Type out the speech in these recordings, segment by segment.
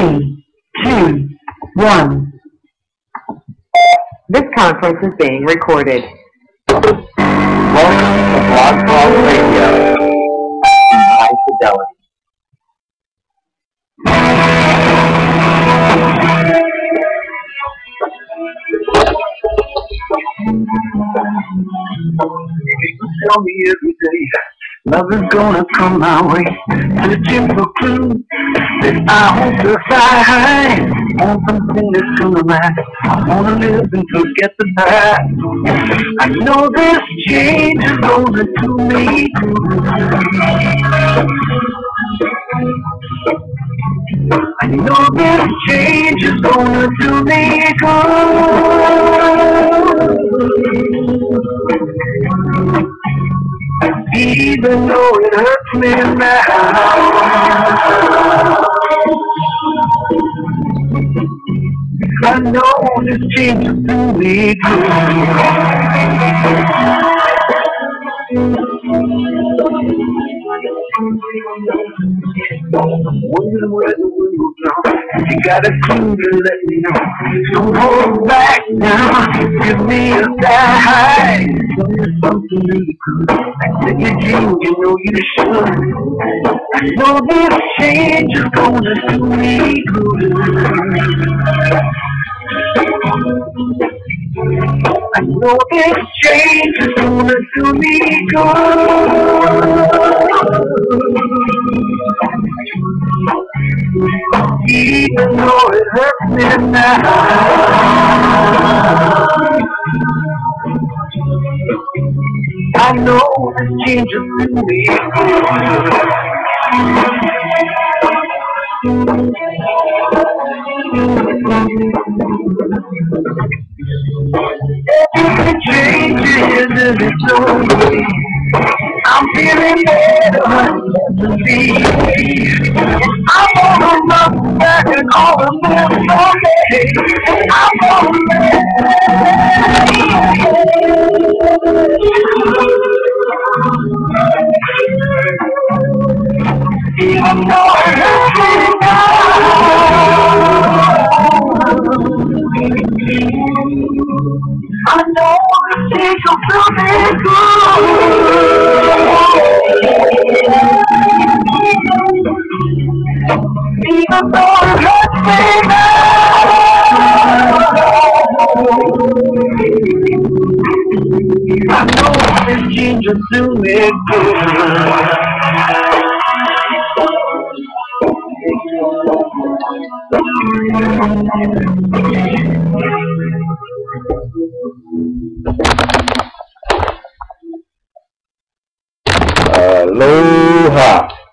3, 2, 1. This conference is being recorded. Welcome to Blog Talk Radio. High fidelity. People tell me every day love is gonna come my way, searching for clues that I want to fly high, want something that's gonna last. I wanna live and forget the past. I know this change is gonna do me good. I know this change is gonna do me good. Even though it hurts me now, I know this change will do me good. Wondering where the wind will blow. You got a clue to let me know. Don't hold back now. Give me a sign. Tell me something really good. I said you dream, you know you should. I know this change is gonna do me good. I know this change is gonna do me good. Even though it hurts me now, I know this change will do me Every change is in its own way. I'm feeling better than me. I'm gonna run back and all of them okay. I'm gonna even though it hurts me now, I know this change will do me good. Even though it hurts me now, I know this change will do me good. Aloha!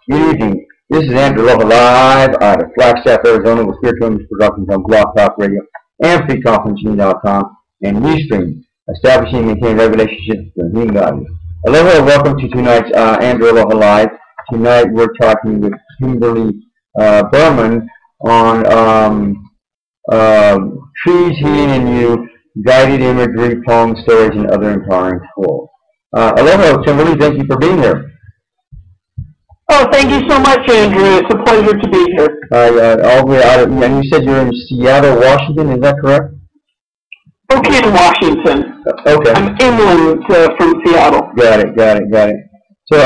Good evening. This is Aloha live out of Flagstaff, Arizona with Spiritual Image Productions on Blog Talk Radio and FreeConferencing.com and Ustream, establishing and maintaining relationships with human values. Aloha, welcome to tonight's Aloha Live. Tonight we're talking with Kimberly Burnham on trees, healing in you, guided imagery, poems, stories, and other empowering tools. Aloha, Kimberly, thank you for being here. Oh, thank you so much, Andrew. It's a pleasure to be here. All the way out of, and you said you're in Seattle, Washington, is that correct? Spokane, Washington. Okay. I'm inland from Seattle. Got it. So,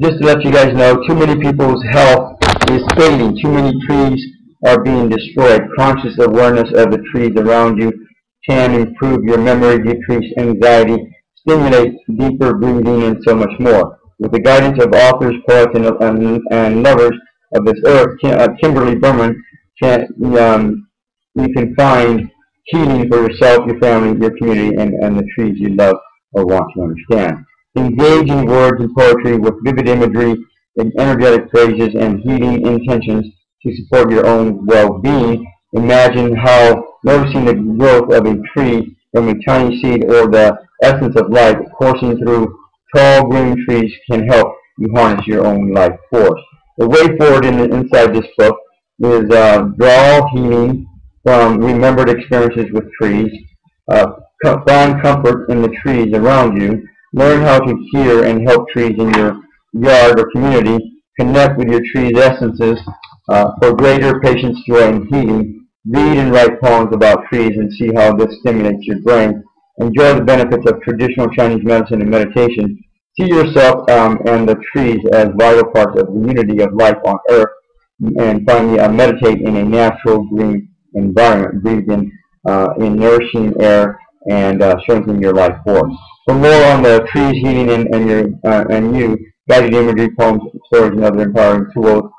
just to let you guys know, too many people's health is fading. Too many trees are being destroyed. Conscious awareness of the trees around you can improve your memory, decrease anxiety, stimulate deeper breathing, and so much more. With the guidance of authors, poets, and lovers of this earth, Kimberly Burnham, you can find healing for yourself, your family, your community, and the trees you love or want to understand. Engage in words and poetry with vivid imagery, energetic phrases, and healing intentions to support your own well-being. Imagine how noticing the growth of a tree from a tiny seed or the essence of light coursing through tall green trees can help you harness your own life force. The way forward inside this book is draw healing from remembered experiences with trees, find comfort in the trees around you, learn how to hear and help trees in your yard or community, connect with your tree's essences For greater patience, joy, and healing, read and write poems about trees and see how this stimulates your brain. Enjoy the benefits of traditional Chinese medicine and meditation. See yourself and the trees as vital parts of the unity of life on Earth. And finally, meditate in a natural green environment. Breathe in nourishing air and strengthen your life force. For more on the trees, healing, and you, guided imagery, poems, stories, and other empowering tools,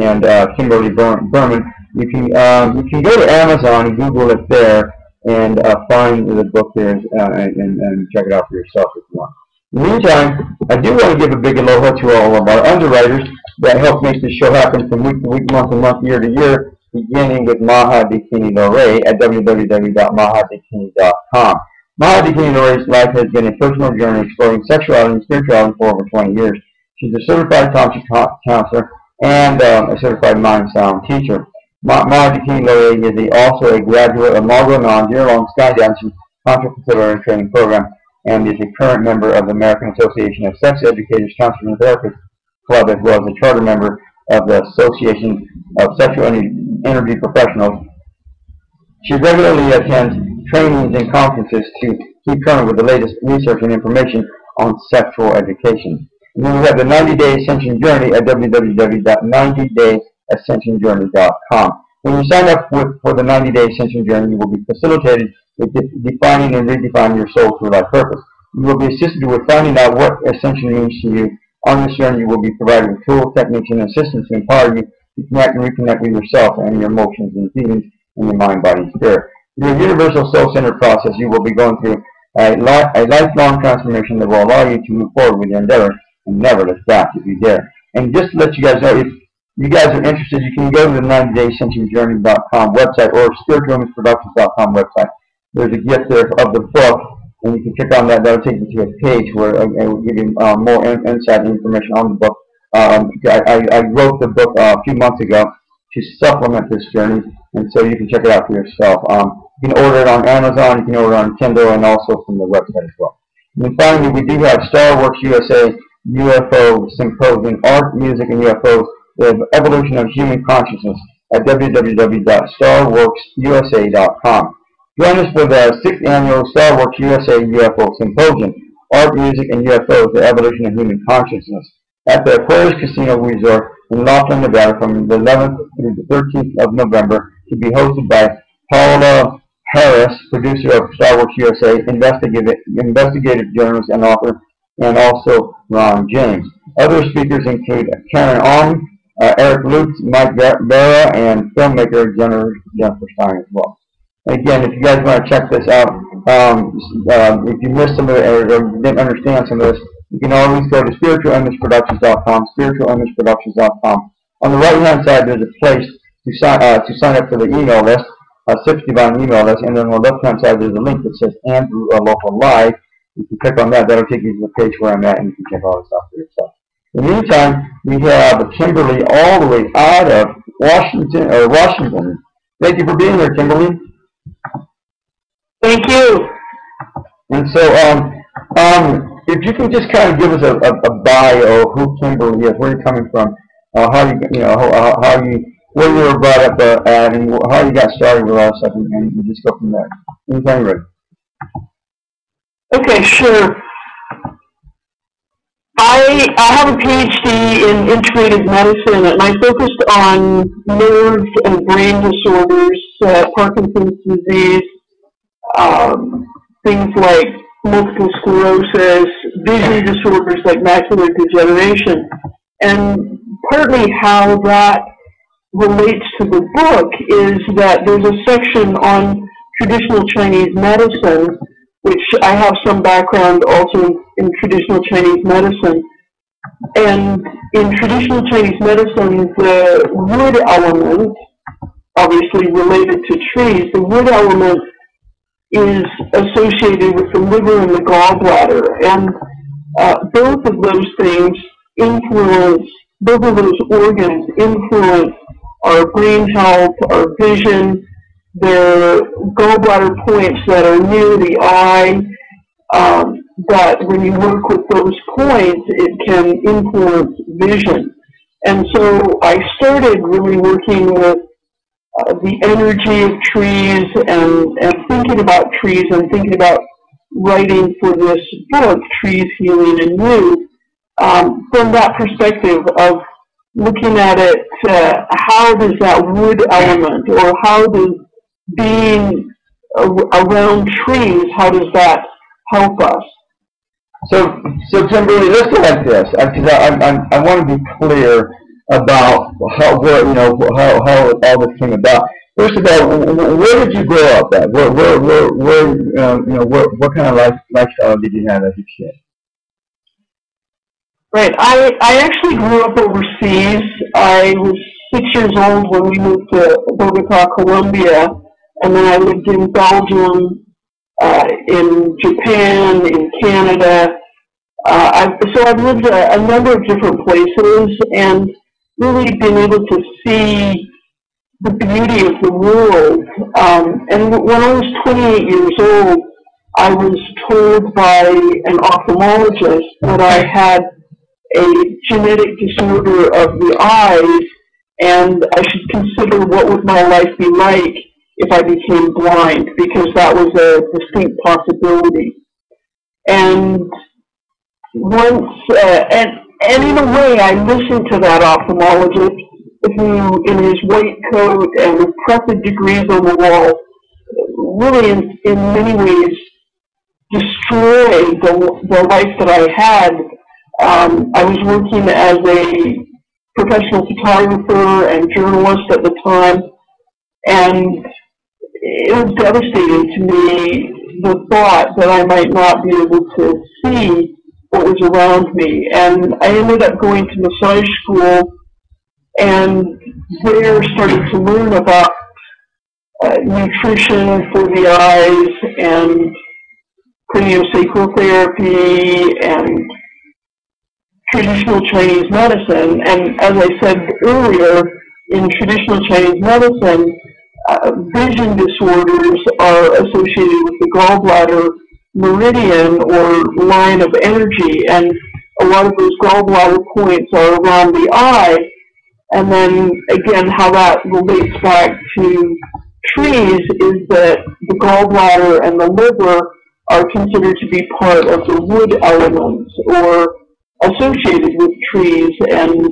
and Kimberly Burnham, you can go to Amazon, Google it there, and find the book there and check it out for yourself if you want. In the meantime, I do want to give a big aloha to all of our underwriters that help make this show happen from week to week, month to month, year to year, beginning with Maha Dikini Lore at www.mahadikini.com. Maha Dikini Lore's life has been a personal journey exploring sexuality and spirituality for over 20 years. She's a certified tantric counselor and a certified mind sound teacher. Maha Dikini Lore is also a graduate of Margot Non's year-long skydiving tantric facilitator training program, and is a current member of the American Association of Sex Educators, Counselors, and Therapists Club, as well as a charter member of the Association of Sexual Energy Professionals. She regularly attends trainings and conferences to keep current with the latest research and information on sexual education. And then we have the 90-Day Ascension Journey at www.90dayascensionjourney.com. When you sign up for the 90-Day Ascension Journey, you will be facilitated with defining and redefining your soul through life purpose. You will be assisted with finding out what Ascension means to you. On this journey, you will be provided with tools, techniques, and assistance to empower you to connect and reconnect with yourself and your emotions and feelings in your mind, body, and spirit. Through a universal soul-centered process, you will be going through a lifelong transformation that will allow you to move forward with your endeavor and never look back if you dare. And just to let you guys know, if you guys are interested, you can go to the 90dayascensionjourney.com website or spiritualmiseproductions.com website. There's a gift there of the book, and you can click on that. That'll take you to a page where I will give you more insight and information on the book. I wrote the book a few months ago to supplement this journey, and so you can check it out for yourself. You can order it on Amazon, you can order it on Kindle, and also from the website as well. And then finally, we do have StarWorks USA UFO Symposium, Art, Music, and UFOs, the Evolution of Human Consciousness at www.starworksusa.com. Join us for the 6th Annual StarWorks USA UFO Symposium, Art, Music, and UFOs, the Evolution of Human Consciousness, at the Aquarius Casino Resort in Laughlin, Nevada, from the 11th through the 13th of November, to be hosted by Paula Harris, producer of StarWorks USA, investigative journalist and author, and also Ron James. Other speakers include Karen Ong, Eric Lutz, Mike Barra, and filmmaker Jennifer Stein as well. Again, if you guys want to check this out, if you missed some of it or didn't understand some of this, you can always go to spiritualimageproductions.com, spiritualimageproductions.com. On the right-hand side, there's a place to sign up for the email list, Six Divine email list, and then on the left-hand side, there's a link that says Andrew Aloha Live. You can click on that. That'll take you to the page where I'm at, and you can check all this out for yourself. In the meantime, we have Kimberly all the way out of Washington. Thank you for being here, Kimberly. Thank you. And so, if you can just kind of give us a bio of who Kimberly is, where you're coming from, where you were brought up at, and how you got started with all this stuff, and just go from there. Anytime you're ready. Okay, sure. I have a PhD in integrative medicine, and I focused on nerve and brain disorders, Parkinson's disease, things like multiple sclerosis, vision disorders like macular degeneration. And partly how that relates to the book is that there's a section on traditional Chinese medicine, which I have some background also in traditional Chinese medicine. And in traditional Chinese medicine, the wood element, obviously related to trees, the wood element is associated with the liver and the gallbladder. And both of those things influence, both of those organs influence our brain health, our vision. There are gallbladder points that are near the eye, but when you work with those points, it can influence vision. And so I started really working with the energy of trees and thinking about trees and thinking about writing for this book, Trees, Healing, and You, from that perspective of looking at it, how does that wood element, or how does being around trees, how does that help us? So Kimberly, let's go like this, because I want to be clear about how all this came about. First of all, where did you grow up at? What kind of lifestyle did you have as a kid? Right. I actually grew up overseas. I was 6 years old when we moved to Bogota, Colombia, and then I lived in Belgium, in Japan, in Canada. So I've lived a number of different places and really been able to see the beauty of the world. And when I was 28 years old, I was told by an ophthalmologist that I had a genetic disorder of the eyes, and I should consider what would my life be like if I became blind, because that was a distinct possibility. And once, and in a way, I listened to that ophthalmologist, who, in his white coat and with pressed degrees on the wall, really, in many ways, destroyed the life that I had. I was working as a professional photographer and journalist at the time, and it was devastating to me, the thought that I might not be able to see what was around me. And I ended up going to massage school, and there started to learn about nutrition for the eyes and craniosacral therapy and traditional Chinese medicine. And as I said earlier, in traditional Chinese medicine, vision disorders are associated with the gallbladder meridian or line of energy, and a lot of those gallbladder points are around the eye. And then again, how that relates back to trees is that the gallbladder and the liver are considered to be part of the wood elements, or associated with trees, and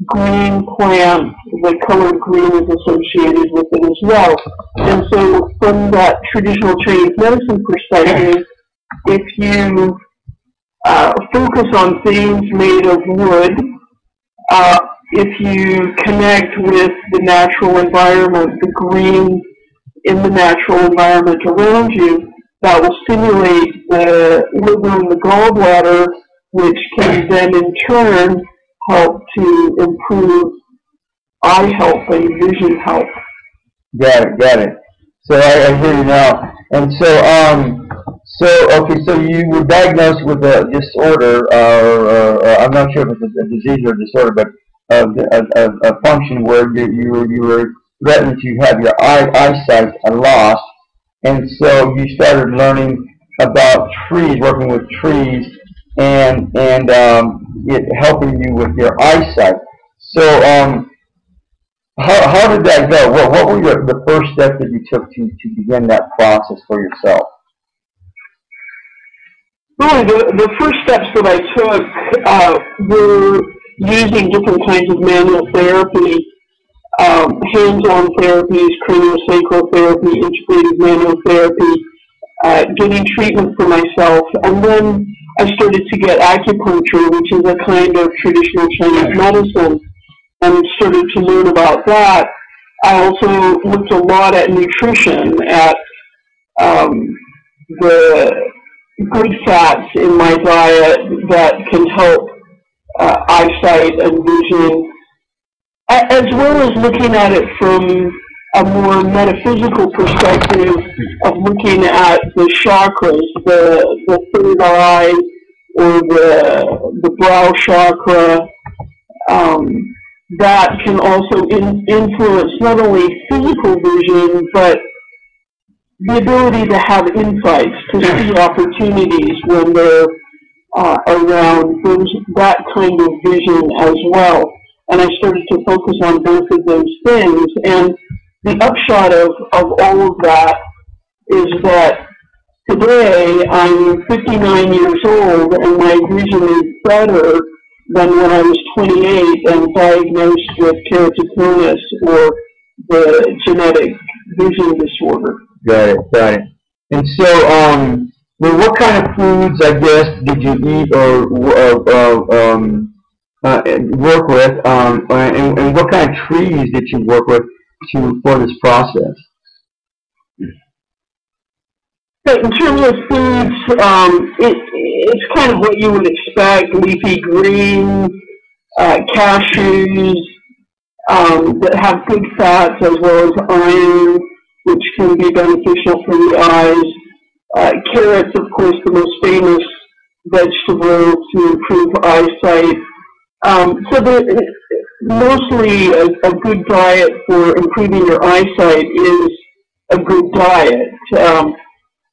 green plants, the color green is associated with it as well. And so from that traditional Chinese medicine perspective, if you focus on things made of wood, if you connect with the natural environment, the green in the natural environment around you, that will stimulate the liver and the gallbladder, which can then in turn help to improve eye health and vision health. Got it. So I hear you now. And so you were diagnosed with a disorder, or I'm not sure if it's a disease or a disorder, but a function where you were threatened to have your eyesight lost, and so you started learning about trees, working with trees, and it helping you with your eyesight. So how did that go? What were the first steps that you took to begin that process for yourself? Really, the first steps that I took were using different kinds of manual therapy, hands-on therapies, craniosacral therapy, integrated manual therapy, getting treatment for myself. And then I started to get acupuncture, which is a kind of traditional Chinese medicine, and started to learn about that. I also looked a lot at nutrition, at the good fats in my diet that can help eyesight and vision, as well as looking at it from a more metaphysical perspective of looking at the chakras, the third eye, or the brow chakra, that can also influence not only physical vision, but the ability to have insights, to see opportunities when they're around that kind of vision as well. and I started to focus on both of those things. And the upshot of all of that is that today I'm 59 years old and my vision is better than when I was 28 and diagnosed with keratoconus or the genetic vision disorder. Got it, got it. And so, well, what kind of foods, I guess, did you eat or work with, and what kind of trees did you work with for this process? So in terms of foods, it's kind of what you would expect: leafy greens, cashews that have good fats as well as iron, which can be beneficial for the eyes. Carrots, of course, the most famous vegetable to improve eyesight. So mostly a good diet for improving your eyesight is a good diet.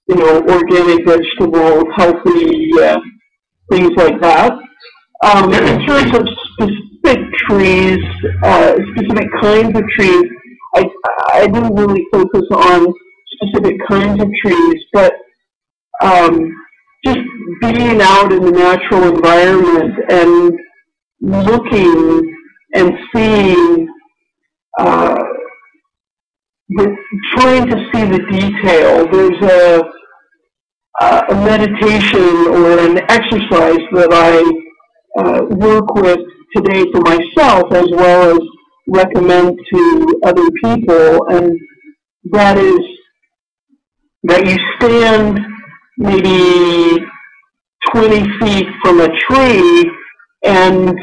You know, organic vegetables, healthy things like that. In terms of specific trees, specific kinds of trees, I didn't really focus on specific kinds of trees, but just being out in the natural environment and looking and seeing, trying to see the detail. There's a meditation or an exercise that I work with today for myself as well as recommend to other people, and that is that you stand maybe 20 feet from a tree and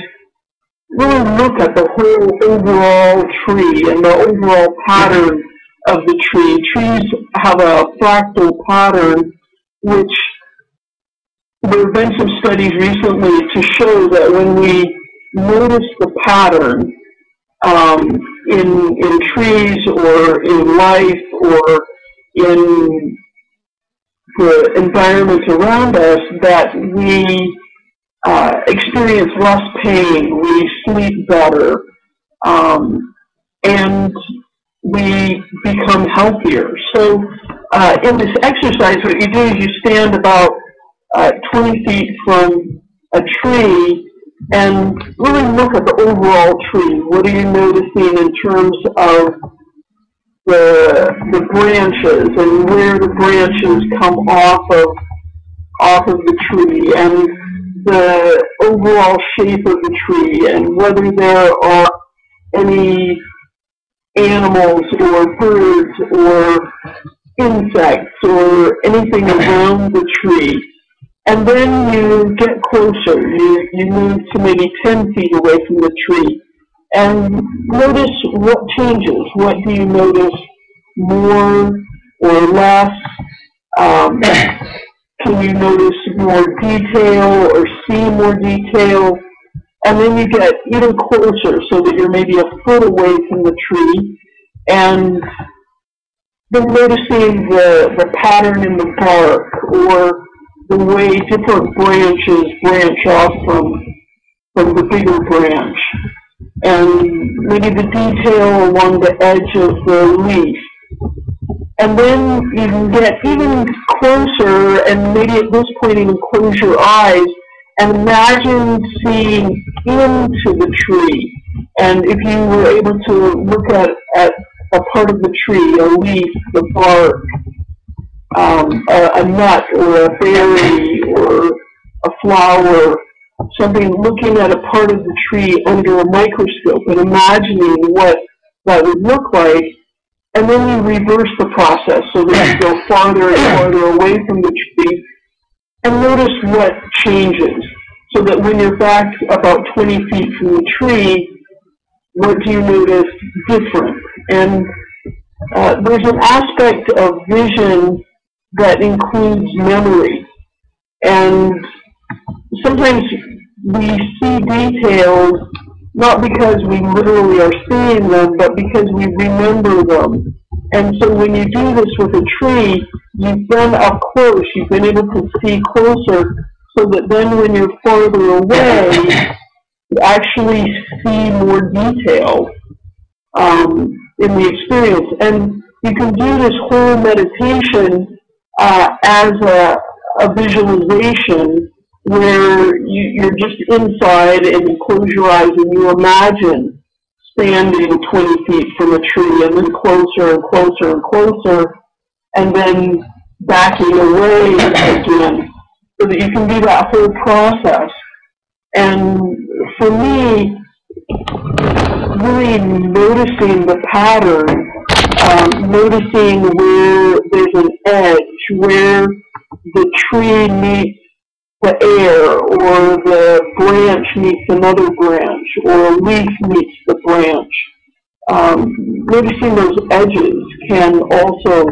really look at the whole overall tree and the overall pattern of the tree. Trees have a fractal pattern, which there have been some studies recently to show that when we notice the pattern in trees or in life or in the environment around us, that we experience less pain, we sleep better, and we become healthier. So in this exercise, what you do is you stand about 20 feet from a tree and really look at the overall tree. What are you noticing in terms of the branches and where the branches come off of the tree, and the overall shape of the tree, and whether there are any animals or birds or insects or anything around the tree. And then you get closer. You move to maybe 10 feet away from the tree and notice what changes. What do you notice more or less? Can you notice more detail or see more detail? And then you get even closer so that you're maybe a foot away from the tree, and then noticing the pattern in the bark or the way different branches branch off from the bigger branch, and maybe the detail along the edge of the leaf. And then you can get even closer, and maybe at this point even close your eyes and imagine seeing into the tree. And if you were able to look at a part of the tree, a leaf, the bark, a nut or a berry or a flower, something, looking at a part of the tree under a microscope and imagining what that would look like, and then you reverse the process so that you go farther and farther away from the tree and notice what changes, so that when you're back about 20 feet from the tree, what do you notice different? And there's an aspect of vision that includes memory. And sometimes we see details not because we literally are seeing them, but because we remember them. And so when you do this with a tree, you've been up close, you've been able to see closer, so that then when you're farther away, actually see more detail in the experience. And you can do this whole meditation as a visualization where you're just inside and you close your eyes and you imagine standing 20 feet from a tree and then closer and closer and closer and then backing away again so that you can do that whole process. And for me, really noticing the pattern, noticing where there's an edge, where the tree meets the air, or the branch meets another branch, or a leaf meets the branch. Noticing those edges can also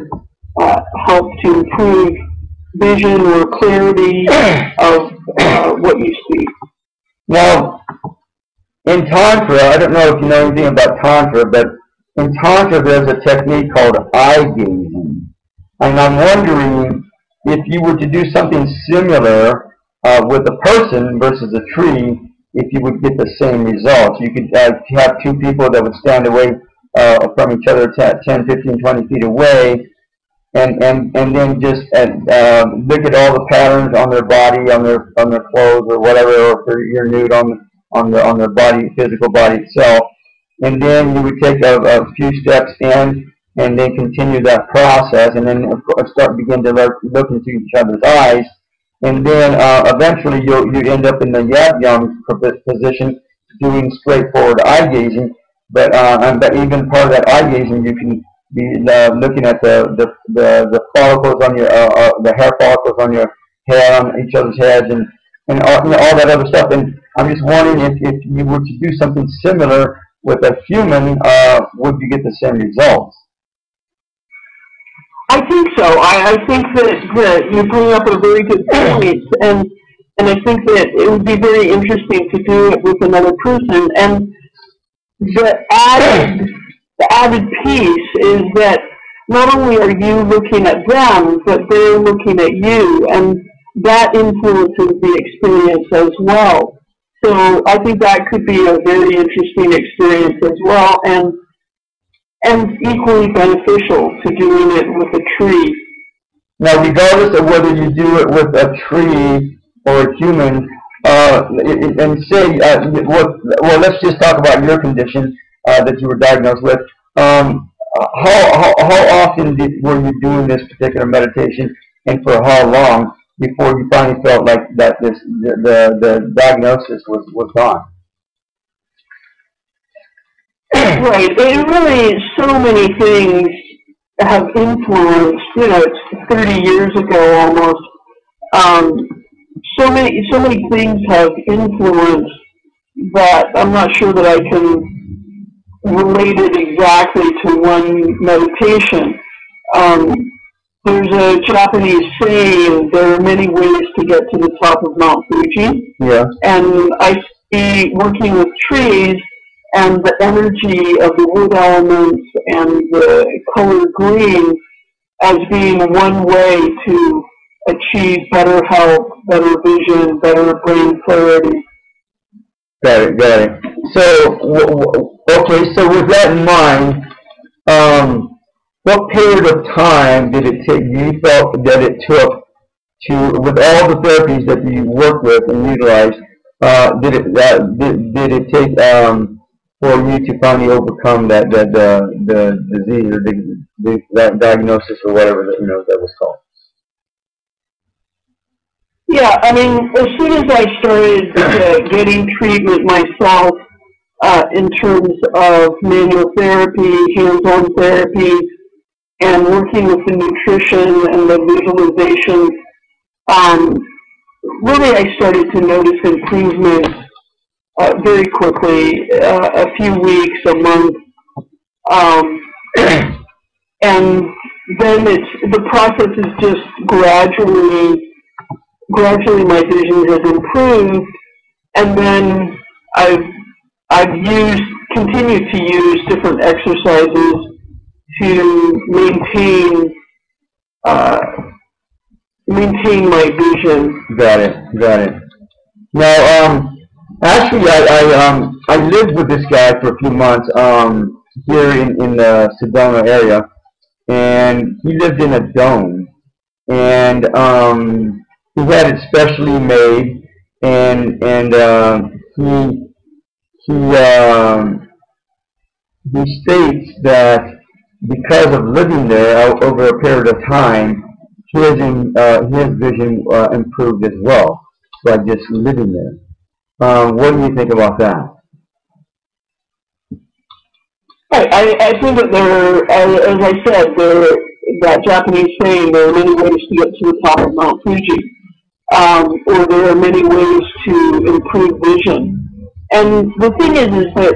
help to improve vision or clarity of what you see. Now, in Tantra, I don't know if you know anything about Tantra, but in Tantra there's a technique called eye gazing. And I'm wondering if you were to do something similar with a person versus a tree, if you would get the same results. You could have two people that would stand away from each other 10, 15, 20 feet away, and then just look at all the patterns on their body, on their clothes or whatever, or if you're nude on their body, physical body itself. And then you would take a few steps in, and then continue that process, and then begin to look into each other's eyes. And then eventually you end up in the yab-yum position, doing straightforward eye gazing. But even part of that eye gazing, you can be looking at the follicles on your the hair follicles on your hair, on each other's heads, and all, all that other stuff. And I'm just wondering if you were to do something similar with a human, would you get the same results? I think so. I think that you bring up a very good point, and I think that it would be very interesting to do it with another person. And the added piece is that not only are you looking at them, but they're looking at you, and that influences the experience as well. So I think that could be a very interesting experience as well, and equally beneficial to doing it with a tree. Now, regardless of whether you do it with a tree or a human, and say, well, let's just talk about your condition that you were diagnosed with. How often were you doing this particular meditation, and for how long before you finally felt like that the diagnosis was gone? Right. It really, so many things have influenced, it's 30 years ago almost. So many things have influenced that I'm not sure that I can relate it exactly to one meditation. There's a Japanese saying, there are many ways to get to the top of Mount Fuji. Yeah. And I see working with trees and the energy of the wood elements and the color green as being one way to achieve better health, better vision, better brain clarity. Got it. So, okay, so with that in mind, what period of time did it take, you felt that it took to, with all the therapies that you worked with and utilized, did it take for you to finally overcome the disease or that diagnosis or whatever that was called? Yeah, I mean, as soon as I started getting treatment myself in terms of manual therapy, hands-on therapy, and working with the nutrition and the visualization, really I started to notice improvement very quickly, a few weeks, a month, and then the process is just gradually my vision has improved, and then I've continued to use different exercises to maintain my vision. Got it. Now, Actually, I lived with this guy for a few months here in the Sedona area, and he lived in a dome, and he had it specially made, and he states that because of living there over a period of time, his vision improved as well by just living there. What do you think about that? I think that there, as I said, that Japanese saying, there are many ways to get to the top of Mount Fuji, or there are many ways to improve vision. And the thing is that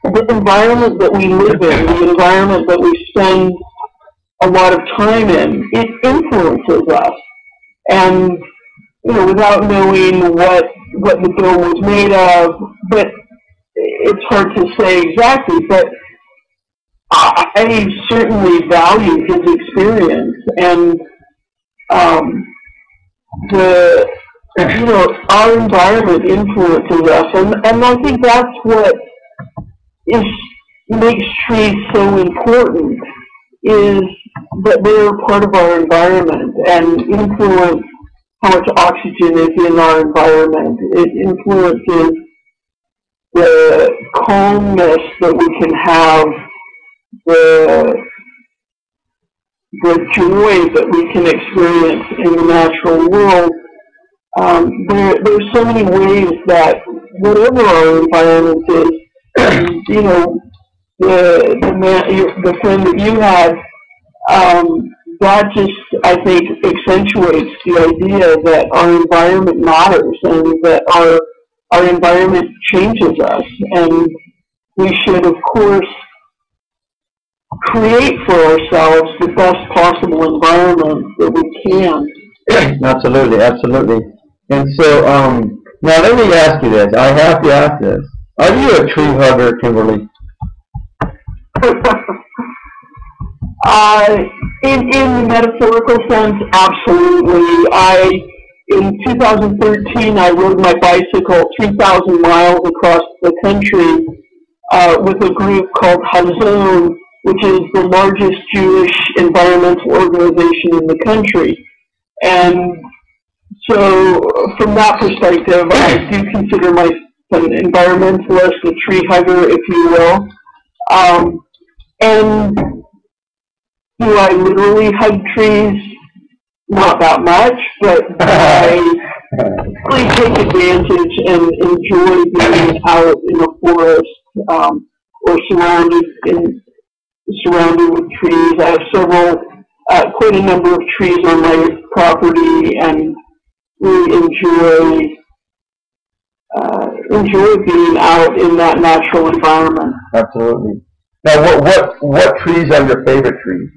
the environment that we live in, the environment that we spend a lot of time in, it influences us. And, you know, without knowing what the dome was made of, but it's hard to say exactly, but I certainly value his experience, and our environment influences us, and I think that's what makes trees so important, is that they're part of our environment and influence how much oxygen is in our environment. It influences the calmness that we can have, the joy that we can experience in the natural world. There's so many ways that whatever our environment is, you know, the friend that you had, that just, I think, accentuates the idea that our environment matters and that our environment changes us, and we should, of course, create for ourselves the best possible environment that we can. Absolutely, absolutely. And so, now let me ask you this. I have to ask this. Are you a tree hugger, Kimberly? In the metaphorical sense, absolutely. In 2013, I rode my bicycle 3,000 miles across the country with a group called Hazon, which is the largest Jewish environmental organization in the country. And so, from that perspective, I do consider myself an environmentalist, a tree hugger, if you will. And do I literally hug trees? Not that much, but I really take advantage and enjoy being out in the forest or surrounded with trees. I have quite a number of trees on my property, and really enjoy being out in that natural environment. Absolutely. Now, what trees are your favorite trees?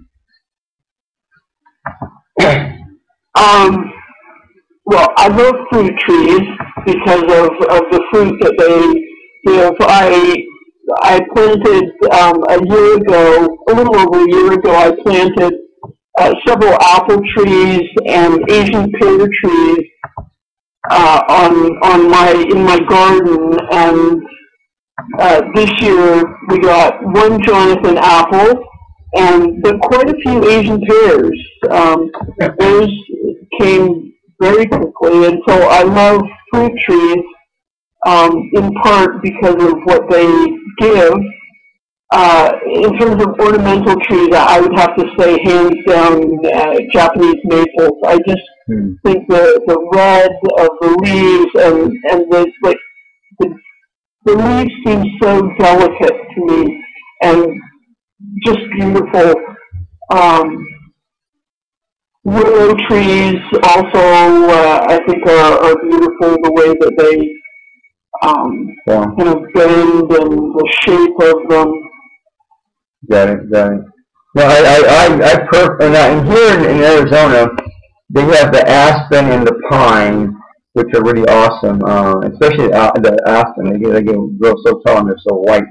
Well, I love fruit trees because of the fruit that they give. I planted a little over a year ago, I planted several apple trees and Asian pear trees in my garden, and this year we got one Jonathan apple but quite a few Asian pears. Those came very quickly, and so I love fruit trees in part because of what they give. In terms of ornamental trees, I would have to say hands down Japanese maples. I just think the red of the leaves and the leaves seem so delicate to me and just beautiful. Willow trees also I think are beautiful, the way that they kind of bend and the shape of them. Got it. Now, here in Arizona, they have the aspen and the pine, which are really awesome. Especially the aspen, they grow so tall and they're so white.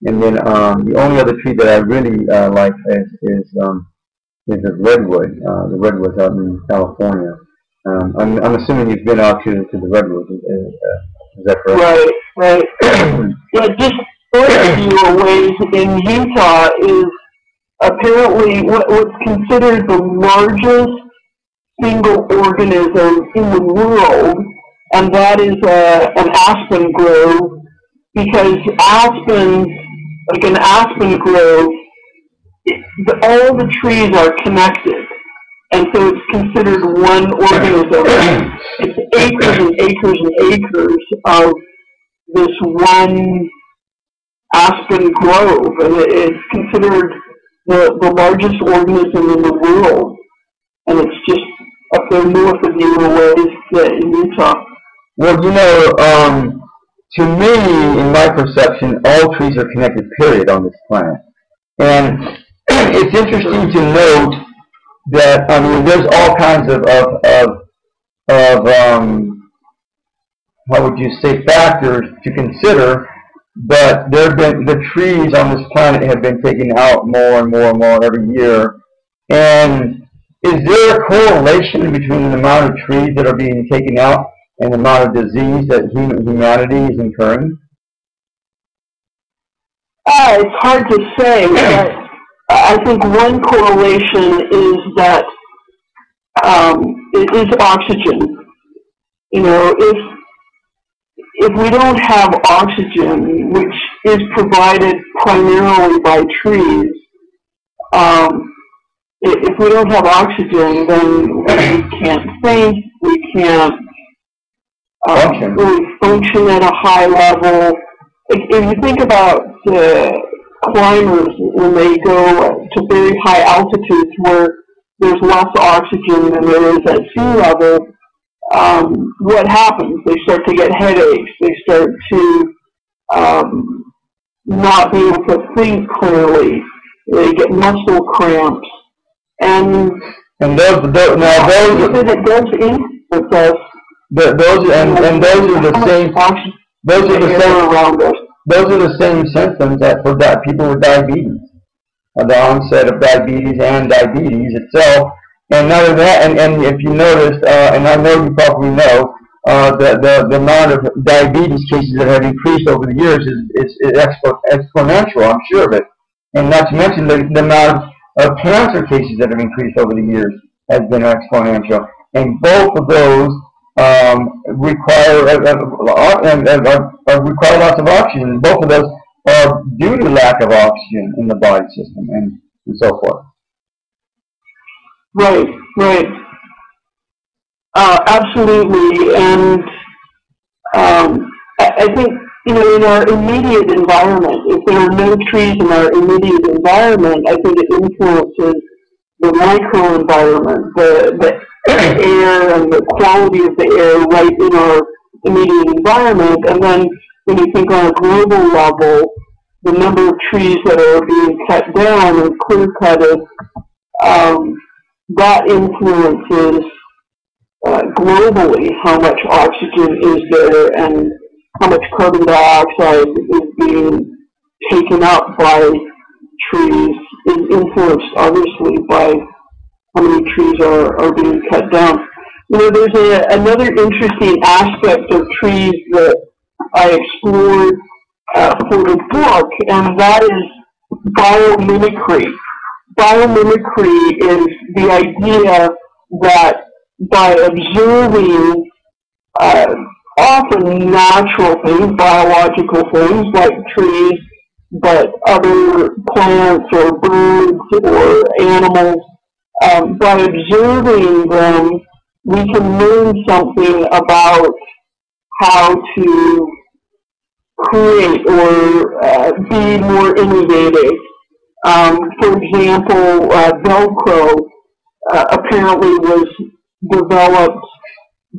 And then the only other tree that I really like is the redwood. The redwoods out in California. I'm assuming you've been out to the redwoods. Is that correct? Right. Yeah, just a few ways in Utah is apparently what's considered the largest single organism in the world, and that is an aspen grove, because aspens, like an aspen grove, all the trees are connected, and so it's considered one organism. It's acres and acres and acres of this one aspen grove, and it's considered the largest organism in the world, and it's just up there north of you in a ways in Utah. Well, you know, to me, in my perception, all trees are connected, period, on this planet. And it's interesting to note that, I mean, there's all kinds of how would you say, factors to consider, but the trees on this planet have been taken out more and more and more every year. And is there a correlation between the amount of trees that are being taken out and the amount of disease that humanity is incurring? It's hard to say, but I think one correlation is that it is oxygen. You know, if we don't have oxygen, which is provided primarily by trees, if we don't have oxygen, then we can't think, we can't really function at a high level. If you think about climbers when they go to very high altitudes where there's less oxygen than there is at sea level, what happens? They start to get headaches. They start to not be able to think clearly. They get muscle cramps, and those that does influence us. Those are the same. Those are the same around us. Those are the same symptoms that for people with diabetes, the onset of diabetes and diabetes itself. And none of that, and if you noticed, and I know you probably know, the amount of diabetes cases that have increased over the years is exponential, I'm sure of it. And not to mention the amount of cancer cases that have increased over the years has been exponential. And both of those require lots of oxygen. Both of those are due to lack of oxygen in the body system and so forth. Right. Absolutely, and I think, you know, in our immediate environment, if there are no trees in our immediate environment, I think it influences the microenvironment, the air and the quality of the air right in our immediate environment. And then when you think on a global level, the number of trees that are being cut down and clear-cutted, that influences globally how much oxygen is there and how much carbon dioxide is being taken up by trees, is influenced obviously by how many trees are being cut down. You know, there's another interesting aspect of trees that I explored for the book, and that is biomimicry. Biomimicry is the idea that by observing often natural things, biological things like trees, but other plants or birds or animals, by observing them, we can learn something about how to create or be more innovative. For example, Velcro apparently was developed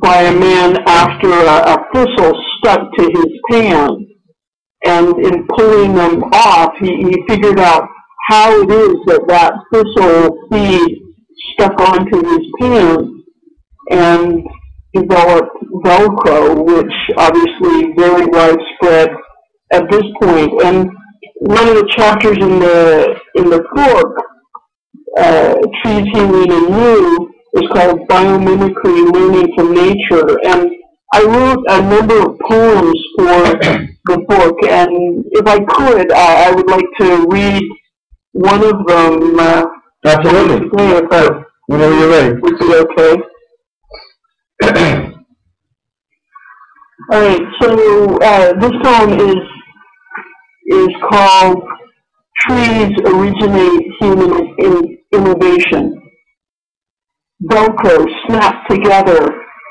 by a man after a thistle stuck to his pants, and in pulling them off, he figured out how it is that thistle seed stuck onto his pants, and developed Velcro, which obviously very widespread at this point. And one of the chapters in the book, Trees Healing and You, is called Biomimicry Learning from Nature. And I wrote a number of poems for the book, and if I could, I would like to read one of them. Absolutely. Whenever you're ready. Would be okay. All right. So this poem is called "Trees Originate Human Innovation." Velcro snapped together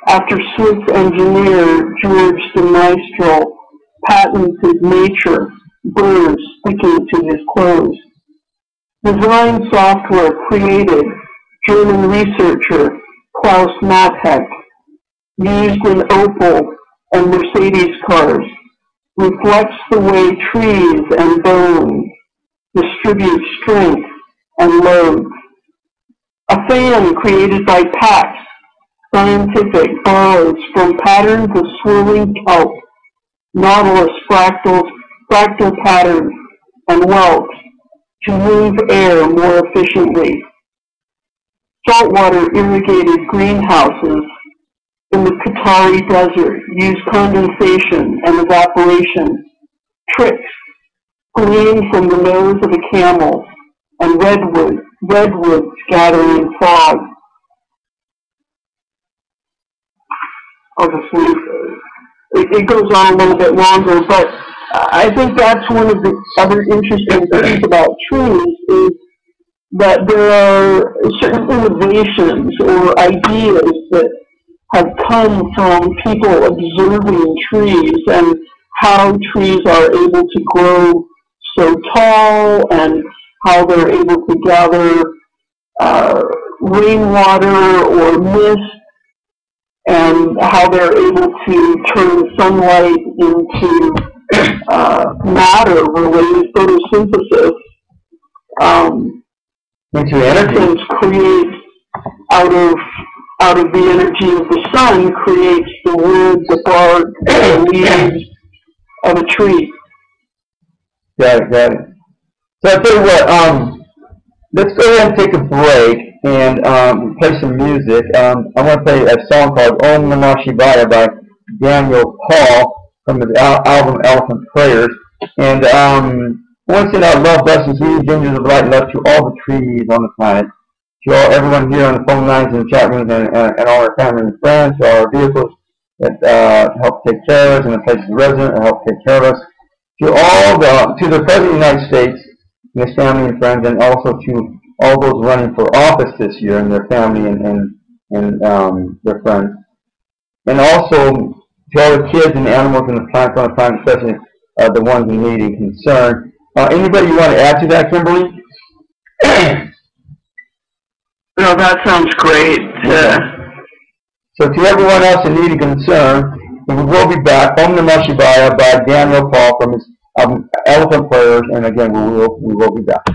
after Swiss engineer George de Maestro patented nature, burrs sticking to his clothes. Design software created German researcher Klaus Matthack, used in Opel and Mercedes cars, reflects the way trees and bones distribute strength and load. A fan created by Pax Scientific borrows from patterns of swirling kelp, nautilus fractal patterns, and whelks to move air more efficiently. Saltwater irrigated greenhouses in the Qatari desert use condensation and evaporation, tricks glean from the nose of a camel, and redwoods gathering in fog. I'll just leave it goes on a little bit longer, but I think that's one of the other interesting things about trees is that there are certain innovations or ideas that have come from people observing trees and how trees are able to grow so tall and how they're able to gather rainwater or mist, and how they're able to turn sunlight into matter related photosynthesis. Into energy. Create out of the energy of the sun, creates the wood, the bark, the leaves of a tree. Got it. So I'll tell you what, let's go ahead and take a break and play some music. I want to play a song called Om Namah Shivaya by Daniel Paul from his album Elephant Prayers. And I want to send out love, blessings, healing, dangers of light, and love to all the trees on the planet, to everyone here on the phone lines and the chat rooms, and all our family and friends, to our vehicles that help take care of us, and the places of residence that help take care of us, to the President of the United States, and his family and friends, and also to all those running for office this year and their family and their friends. And also to all the kids and animals and the plants on the planet, especially the ones in need and concern. Anybody you want to add to that, Kimberly? No, that sounds great. So to everyone else in need and concern, we will be back. Om Namah Shivaya by Daniel Paul from his album Elephant Prayers, and again, we will be back.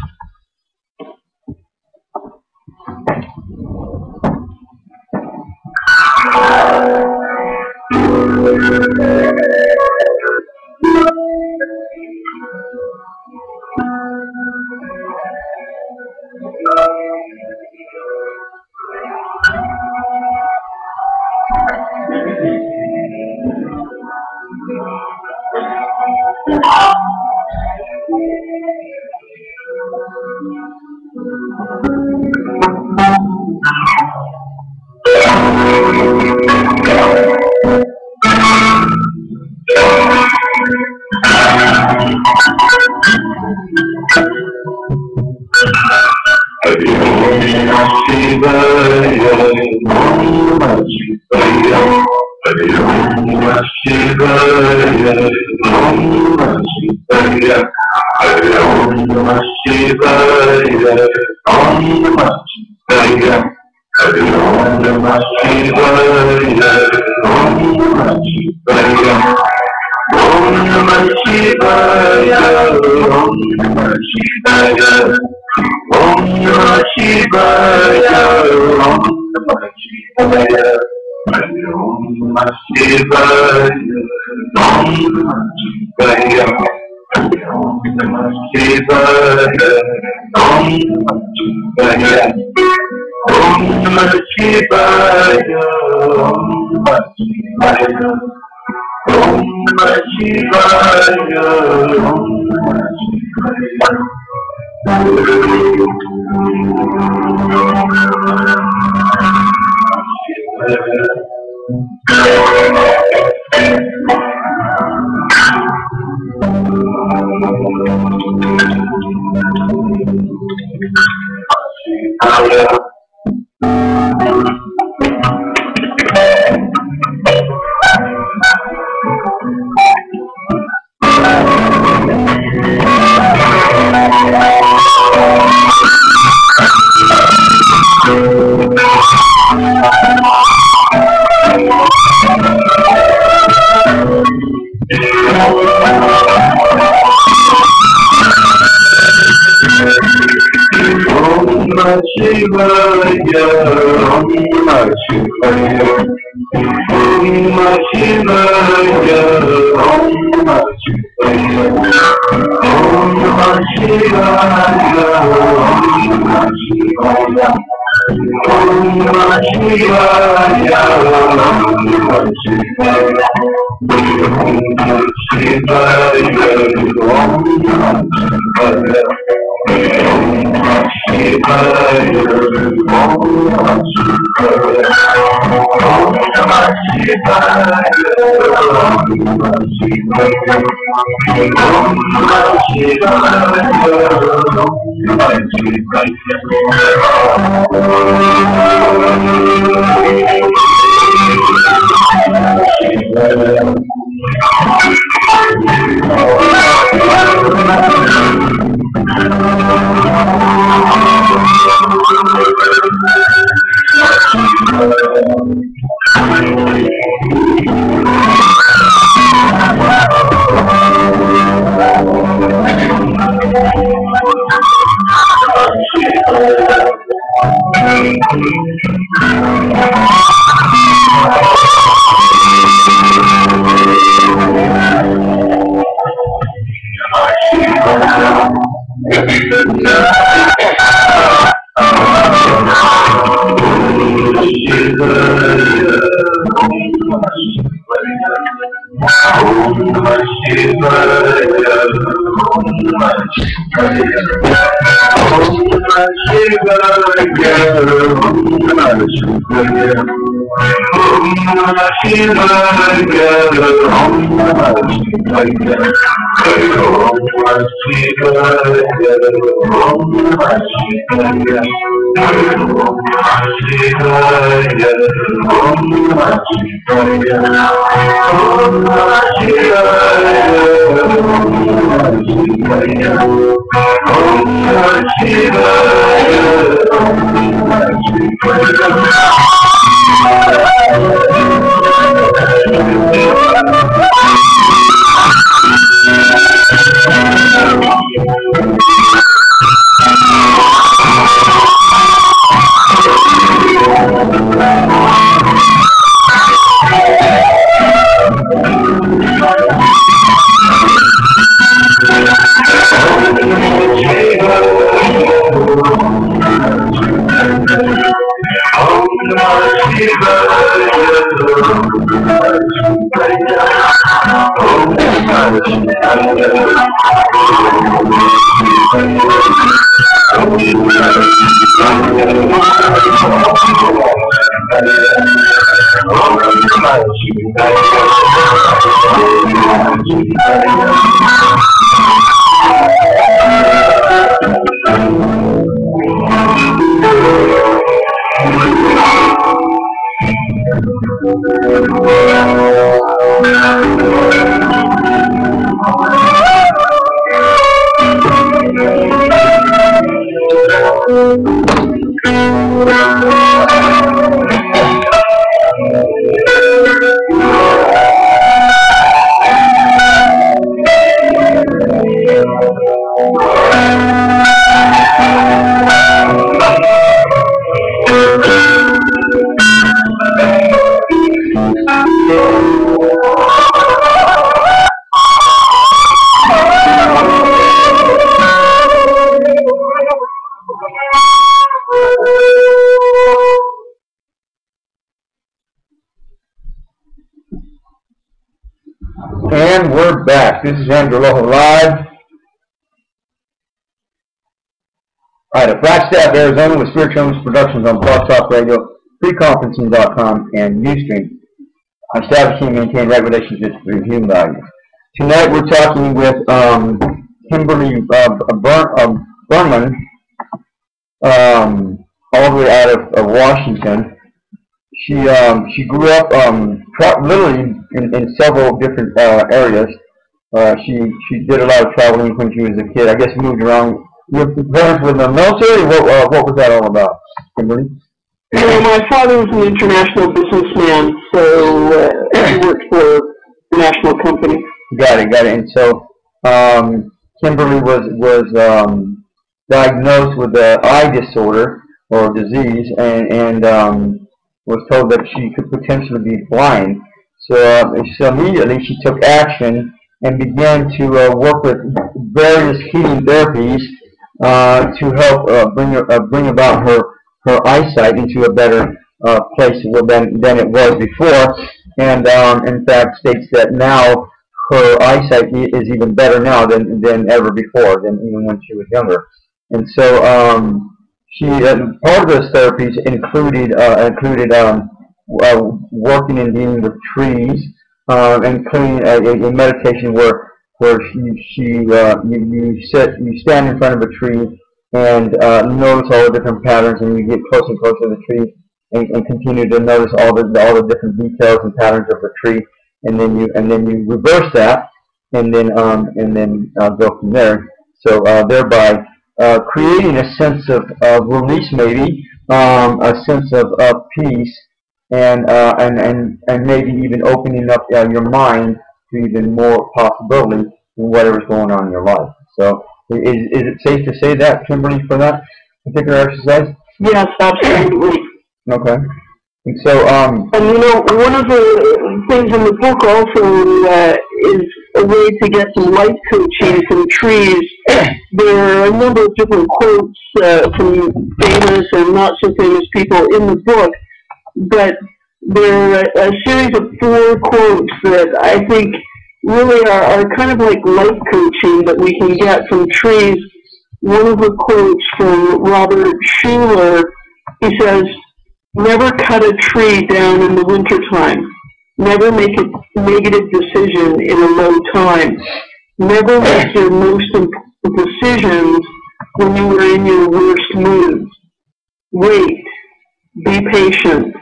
This is Andrew Aloha Live. Out of Flagstaff, Arizona, with Spiritual Illness Productions on Blog Talk Radio, freeconferencing.com, and Ustream. Establishing and maintaining right relationships through human values. Tonight we're talking with Kimberly Burnham, all the way out of Washington. She grew up literally in several different areas. She did a lot of traveling when she was a kid. I guess moved around. Your parents were in the military? What was that all about, Kimberly? My father was an international businessman, so he worked for a national company. Got it. And so Kimberly was diagnosed with an eye disorder or disease, and was told that she could potentially be blind. So immediately she took action and began to work with various healing therapies to help bring about her eyesight into a better place than it was before, and in fact states that now her eyesight is even better now than ever before, than even when she was younger. And so she part of those therapies included working and dealing with trees, including a meditation where you stand in front of a tree and notice all the different patterns, and you get closer and closer to the tree, and continue to notice all the different details and patterns of the tree, and then you reverse that, and then go from there. So thereby creating a sense of release, maybe a sense of peace, and maybe even opening up your mind to even more possibility in whatever's going on in your life. So. Is it safe to say that, Kimberly, for that particular exercise? Yes, absolutely. Okay. And so, and one of the things in the book also is a way to get some life coaching from trees. There are a number of different quotes from famous and not so famous people in the book, but there are a series of 4 quotes that I think really are kind of like life coaching that we can get from trees. One of the quotes from Robert Schuller, he says, "Never cut a tree down in the wintertime. Never make a negative decision in a low time. Never make your most important decisions when you are in your worst moods. Wait. Be patient.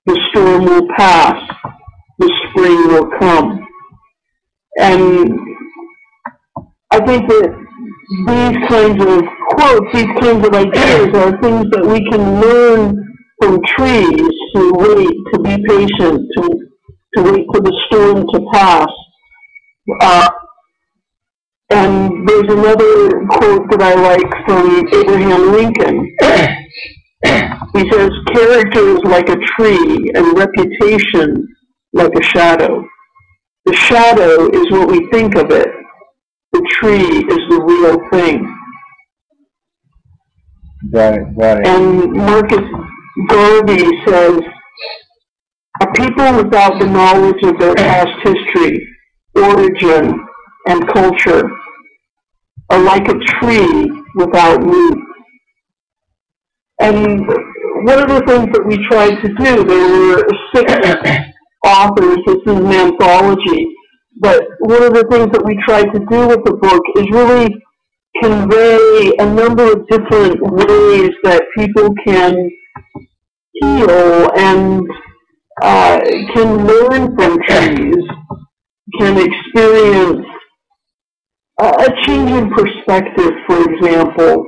The storm will pass. The spring will come." And I think that these kinds of quotes, these kinds of ideas are things that we can learn from trees, to wait, to be patient, to wait for the storm to pass. And there's another quote that I like from Abraham Lincoln. He says, "Character is like a tree, and reputation like a shadow. The shadow is what we think of it. The tree is the real thing." Got it. And Marcus Garvey says, "A people without the knowledge of their past history, origin, and culture are like a tree without roots." And one of the things that we tried to do, there were 6 authors, this is an anthology, but one of the things that we tried to do with the book is really convey a number of different ways that people can heal and can learn from trees, can experience a change in perspective, for example,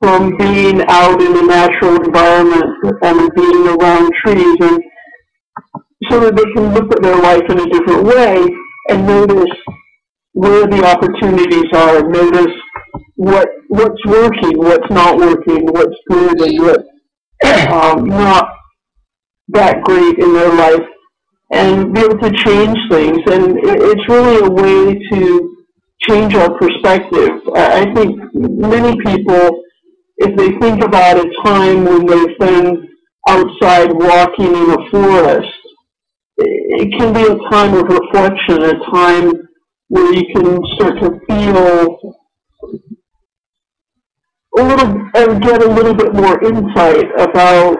from being out in a natural environment and being around trees, and so that they can look at their life in a different way and notice where the opportunities are, notice what's working, what's not working, what's good and what's not that great in their life, and be able to change things. And it's really a way to change our perspective. I think many people, if they think about a time when they've been outside walking in a forest, it can be a time of reflection, a time where you can start to feel get a little bit more insight about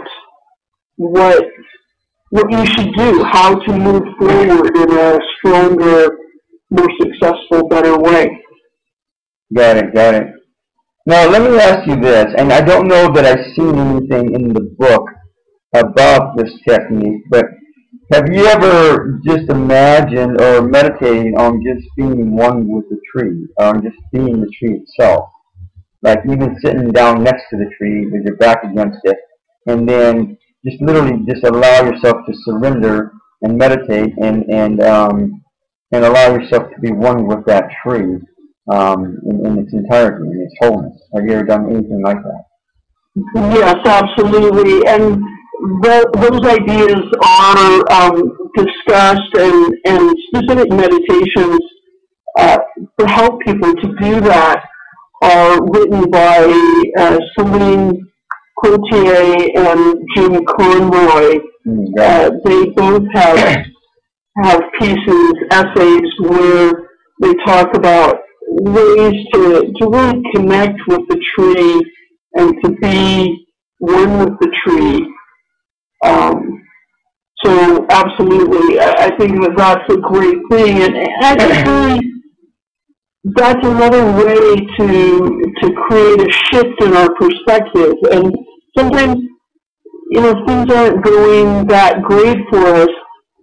what you should do, how to move forward in a stronger, more successful, better way. Got it, got it. Now, let me ask you this, and I don't know that I've seen anything in the book about this technique, but have you ever just imagined or meditated on just being one with the tree, or just being the tree itself? Like even sitting down next to the tree with your back against it, and then just literally just allow yourself to surrender and meditate and allow yourself to be one with that tree in its entirety, in its wholeness. Have you ever done anything like that? Yes, absolutely. And those ideas are discussed, and specific meditations to help people to do that are written by Celine Courtier and Jim Conroy. They both have pieces, essays, where they talk about ways to really connect with the tree and to be one with the tree. So absolutely, I think that's a great thing, and I think really that's another way to create a shift in our perspective. And sometimes, things aren't going that great for us.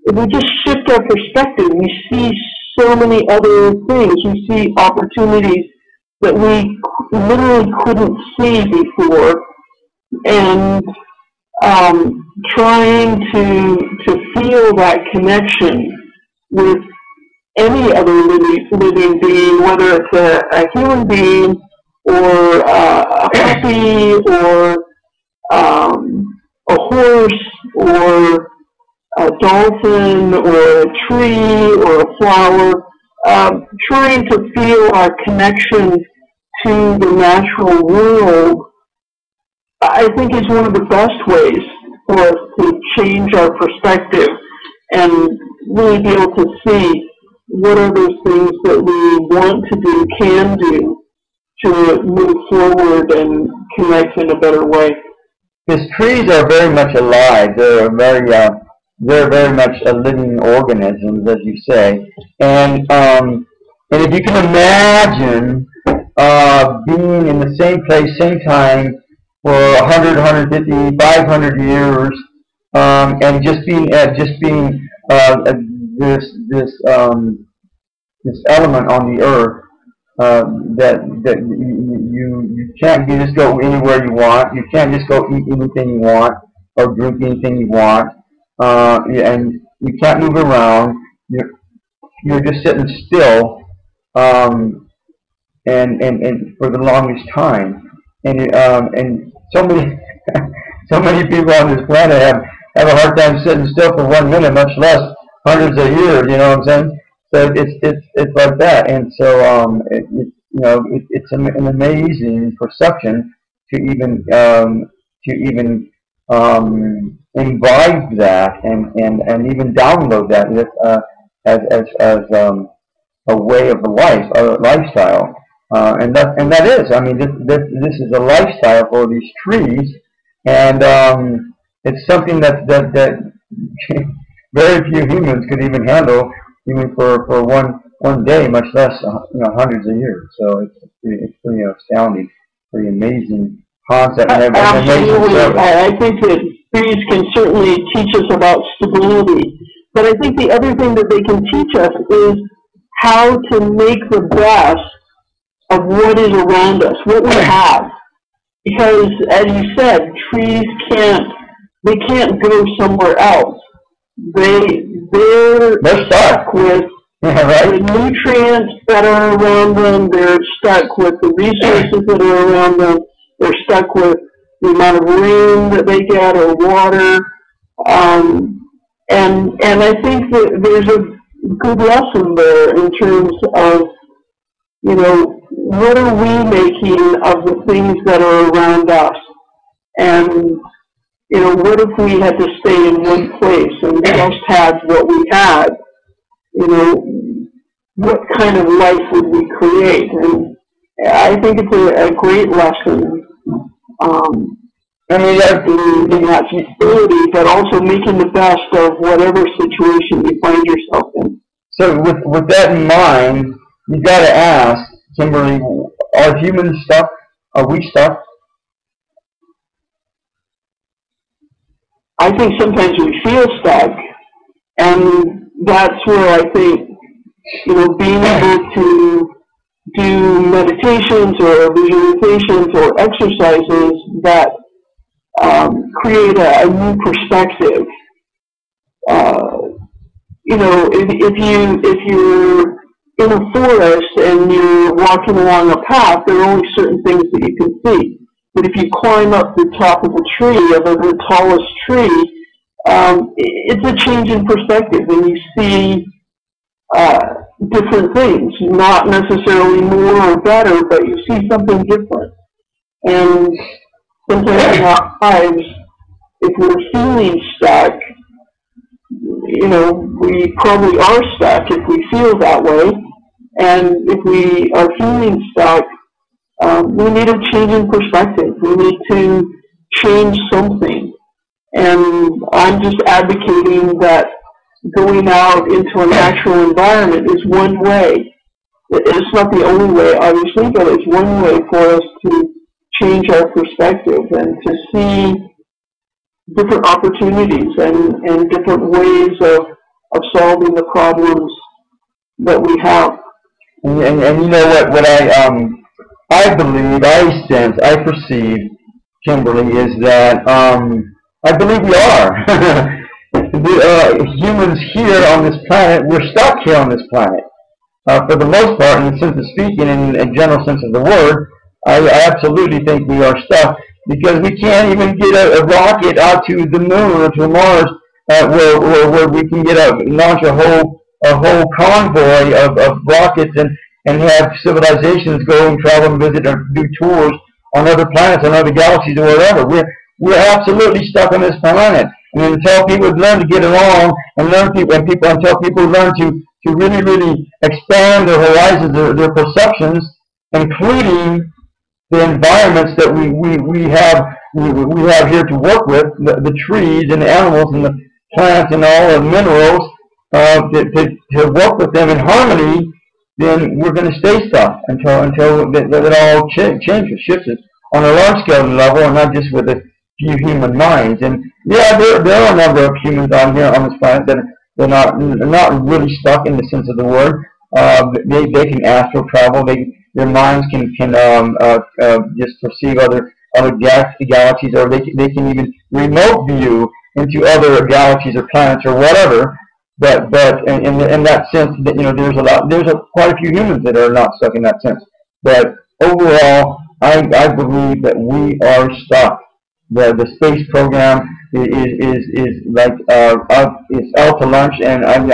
If we just shift our perspective, we see so many other things. We see opportunities that we literally couldn't see before. And trying to feel that connection with any other living being, whether it's a human being or a puppy or a horse or a dolphin or a tree or a flower, trying to feel our connection to the natural world, I think is one of the best ways for us to change our perspective and really be able to see what are those things that we want to do, can do, to move forward and connect in a better way. Because trees are very much alive. They're very much a living organisms, as you say. And if you can imagine being in the same place, same time, for 100, 150, 500 years, and just being this element on the earth that you can't just go anywhere you want. You can't just go eat anything you want or drink anything you want, and you can't move around. You're just sitting still, and for the longest time. And so many people on this planet have a hard time sitting still for 1 minute, much less hundreds of years. You know what I'm saying? So it's like that, and so it's an amazing perception to even imbibe that and even download that as a way of life, a lifestyle. And that is, I mean, this is a lifestyle for these trees, and it's something that very few humans could even handle, even for one day, much less hundreds of years. So it's pretty astounding, pretty amazing concept. And absolutely, I think that trees can certainly teach us about stability, but I think the other thing that they can teach us is how to make the best of what is around us, what we have. Because, as you said, trees can't go somewhere else. They're stuck with the nutrients that are around them. They're stuck with the resources that are around them. They're stuck with the amount of rain that they get or water. And I think that there's a good lesson there in terms of, what are we making of the things that are around us? And, what if we had to stay in one place and just had what we had? what kind of life would we create? And I think it's a great lesson. I mean, in that stability, but also making the best of whatever situation you find yourself in. so with that in mind, you got to ask, Kimberly, are humans stuck? Are we stuck? I think sometimes we feel stuck, and that's where I think, being able to do meditations or visualizations or exercises that create a new perspective. If you're in a forest and you're walking along a path, there are only certain things that you can see. But if you climb up the top of a tree, of the tallest tree, it's a change in perspective, and you see different things, not necessarily more or better, but you see something different. And sometimes in our lives, if we're feeling stuck, we probably are stuck if we feel that way. And if we are feeling stuck, we need a change in perspective. We need to change something. And I'm just advocating that going out into a natural environment is one way. It's not the only way, obviously, but it's one way for us to change our perspective and to see different opportunities and different ways of solving the problems that we have. And you know what I believe, I sense, I perceive, Kimberly, is that I believe we are. Humans here on this planet, we're stuck here on this planet. For the most part, in the sense of speaking, in a general sense of the word, I absolutely think we are stuck because we can't even get a rocket out to the moon or to Mars where we can launch a whole convoy of rockets and have civilizations go and travel and visit or do tours on other planets, on other galaxies, or whatever. We're absolutely stuck on this planet. And until people learn to get along and until people learn to really, really expand their horizons, their perceptions, including the environments that we have here to work with, the trees and the animals and the plants and all the minerals, to work with them in harmony, then we're going to stay stuck until that all changes, shifts on a large scale level, and not just with a few human minds. And yeah, there are a number of humans on here on this planet that they're not really stuck in the sense of the word. They can astral travel. Their minds can just perceive other galaxies, or they can even remote view into other galaxies or planets or whatever. But in that sense, that there's quite a few humans that are not stuck in that sense. But overall, I believe that we are stuck. The space program is like it's out to lunch, and and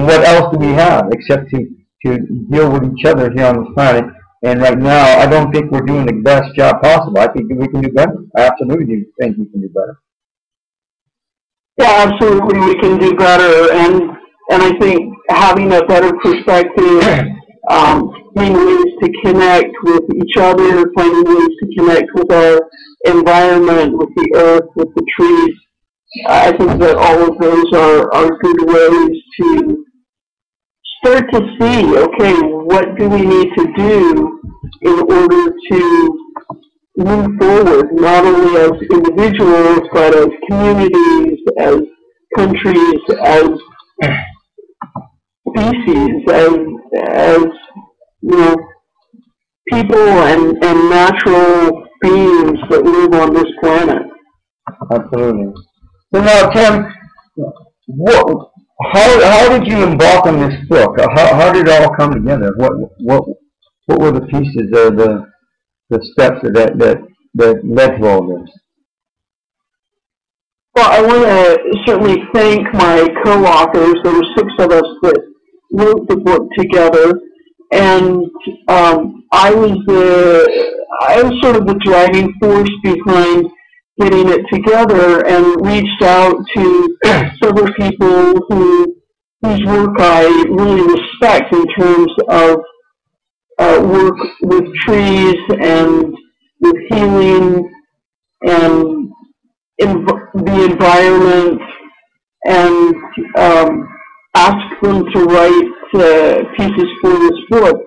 what else do we have except to deal with each other here on this planet? And right now, I don't think we're doing the best job possible. I think we can do better. I absolutely do think we can do better. Yeah, absolutely, we can do better, and I think having a better perspective, finding ways to connect with each other, finding ways to connect with our environment, with the earth, with the trees, I think that all of those are good ways to start to see, okay, what do we need to do in order to move forward, not only as individuals, but as communities, as countries, as species, as people and natural beings that live on this planet. Absolutely. So now, Tim, how did you embark on this book? How did it all come together? What were the pieces of the steps that led to all this? Well, I want to certainly thank my co-authors. There were 6 of us that wrote the book together, and I was sort of the driving force behind getting it together, and reached out to several people who whose work I really respect in terms of work with trees and with healing and the environment, and asked them to write pieces for this book.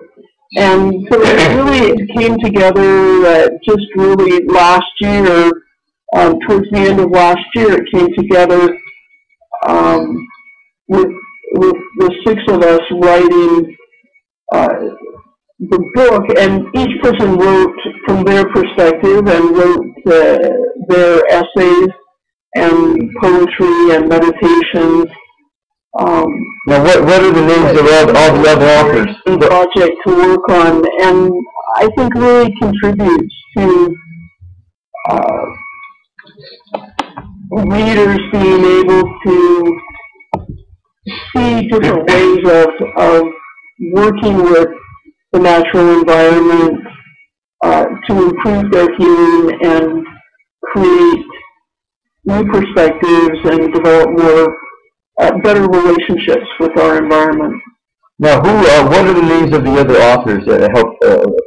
And so it came together just really last year, towards the end of last year, it came together with the 6 of us writing the book, and each person wrote from their perspective and wrote their essays and poetry and meditations. Now, what are the names of all the other authors? Project to work on, and I think really contributes to readers being able to see different ways of working with the natural environment to improve their healing and create new perspectives and develop more better relationships with our environment. Now, what are the names of the other authors that helped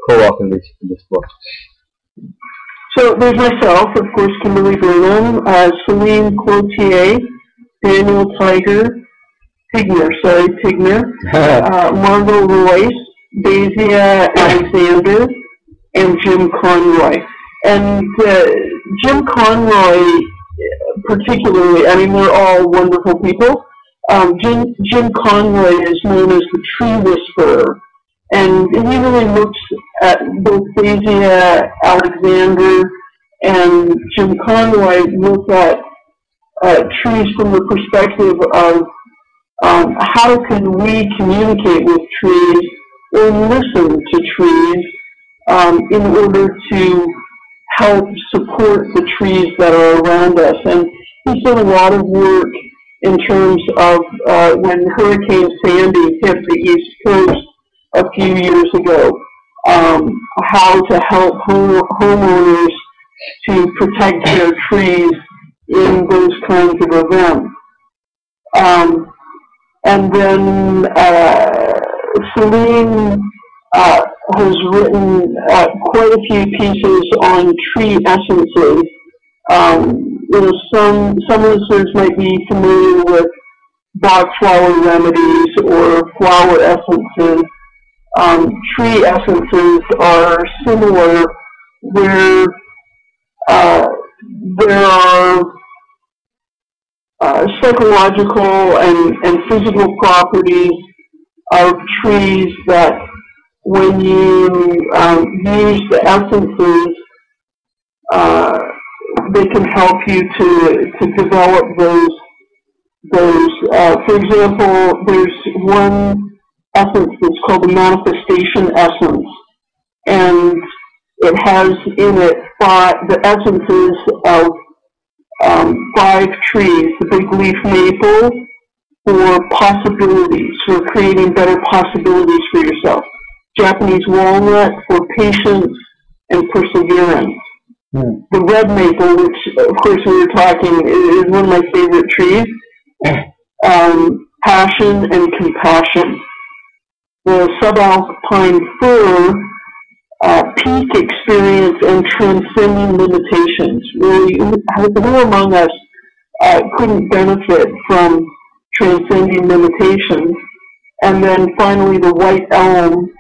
co-author this book? So there's myself, of course, Kimberly Burnham, Celine Cloutier, Daniel Tigner, Margot Royce, Daisy Alexander, and Jim Conroy. And Jim Conroy, particularly, I mean, they're all wonderful people. Jim Conroy is known as the tree whisperer, and he really looks at both Daisy Alexander and Jim Conroy look at trees from the perspective of how can we communicate with trees or listen to trees in order to help support the trees that are around us. And he's done a lot of work in terms of when Hurricane Sandy hit the East Coast a few years ago, how to help homeowners to protect their trees in those kinds of events. And then Celine has written quite a few pieces on tree essences. Some listeners might be familiar with box flower remedies or flower essences. Tree essences are similar, where there are psychological and physical properties of trees that, when you use the essences, they can help you to develop those. For example, there's one essence that's called the manifestation essence, and it has in it the essences of 5 trees: the big leaf maple for possibilities, for creating better possibilities for yourself; Japanese walnut for patience and perseverance; the red maple, which of course we were talking is one of my favorite trees, passion and compassion; the subalpine fir, peak experience and transcending limitations. Really, who among us couldn't benefit from transcending limitations? And then finally, the white elm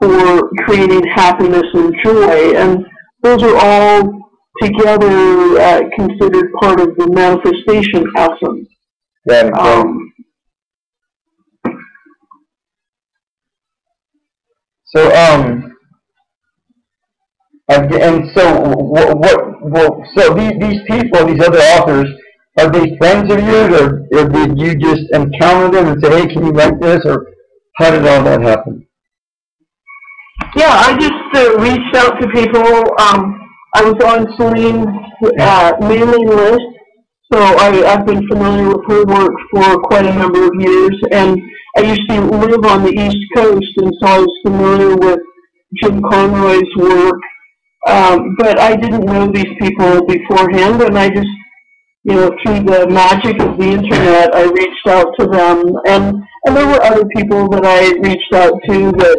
for creating happiness and joy. And those are all together considered part of the manifestation essence. So these people, these other authors, are they friends of yours, or did you just encounter them and say, hey, can you write this, or how did all that happen? Yeah, I just reached out to people. I was on Celine's mailing list, so I've been familiar with her work for quite a number of years, and I used to live on the East Coast, and so I was familiar with Jim Conroy's work, but I didn't know these people beforehand, and I just through the magic of the internet, I reached out to them, and there were other people that I reached out to that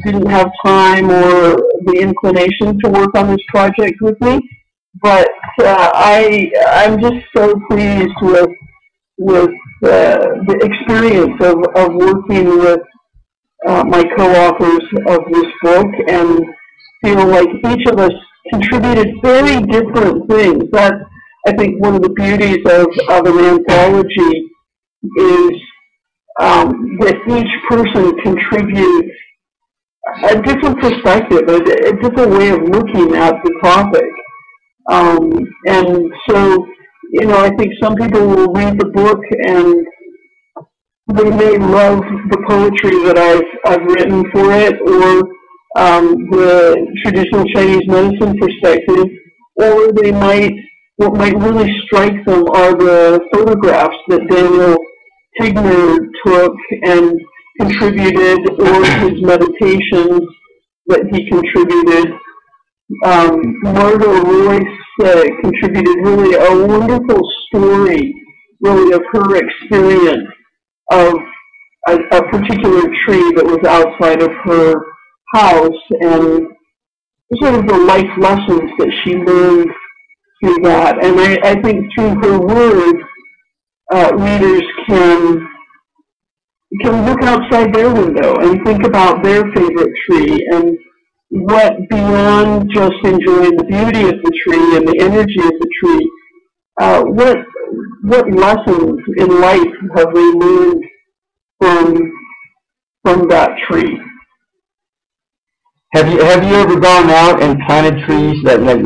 didn't have time or the inclination to work on this project with me. But I'm just so pleased with the experience of working with my co-authors of this book, and feel like each of us contributed very different things. That's, I think, one of the beauties of an anthology is that each person contributes a different perspective, a different way of looking at the topic. And so, I think some people will read the book and they may love the poetry that I've written for it, or the traditional Chinese medicine perspective, or what might really strike them are the photographs that Daniel Tigner took and contributed, or his meditations that he contributed. Margot Royce contributed really a wonderful story, really, of her experience of a particular tree that was outside of her house, and sort of the life lessons that she learned through that. And I think through her words, readers can look outside their window and think about their favorite tree, and what, beyond just enjoying the beauty of the tree and the energy of the tree, what lessons in life have they learned from that tree? Have you ever gone out and planted trees that like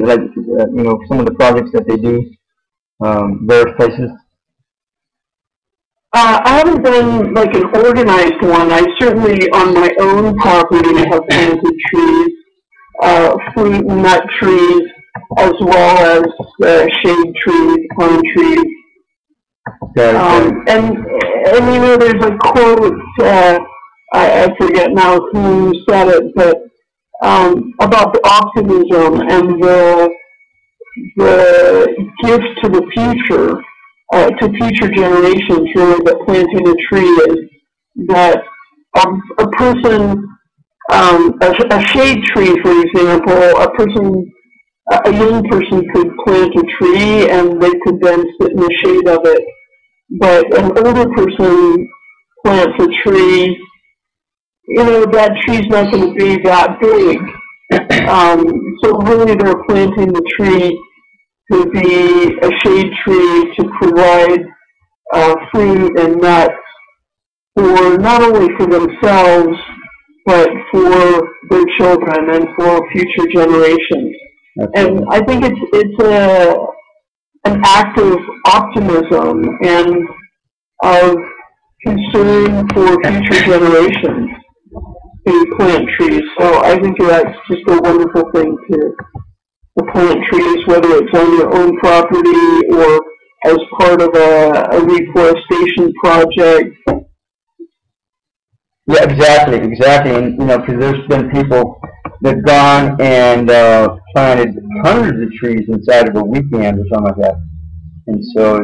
some of the projects that they do various places? I haven't done like an organized one. I certainly, on my own property, have planted trees, fruit and nut trees, as well as shade trees, pine trees. Okay. And there's a quote, I forget now who said it, but about the optimism and the gift to the future, to future generations, really, that planting a tree is. That a person, a shade tree, for example, a young person could plant a tree and they could then sit in the shade of it. But an older person plants a tree, that tree's not going to be that big. So really they're planting the tree to be a shade tree to provide fruit and nuts not only for themselves, but for their children and for future generations. And I think it's an act of optimism and of concern for future generations to plant trees. So I think that's just a wonderful thing to plant trees, whether it's on your own property or as part of a reforestation project. Yeah, exactly. And because there's been people that've gone and planted hundreds of trees inside of a weekend or something like that. And so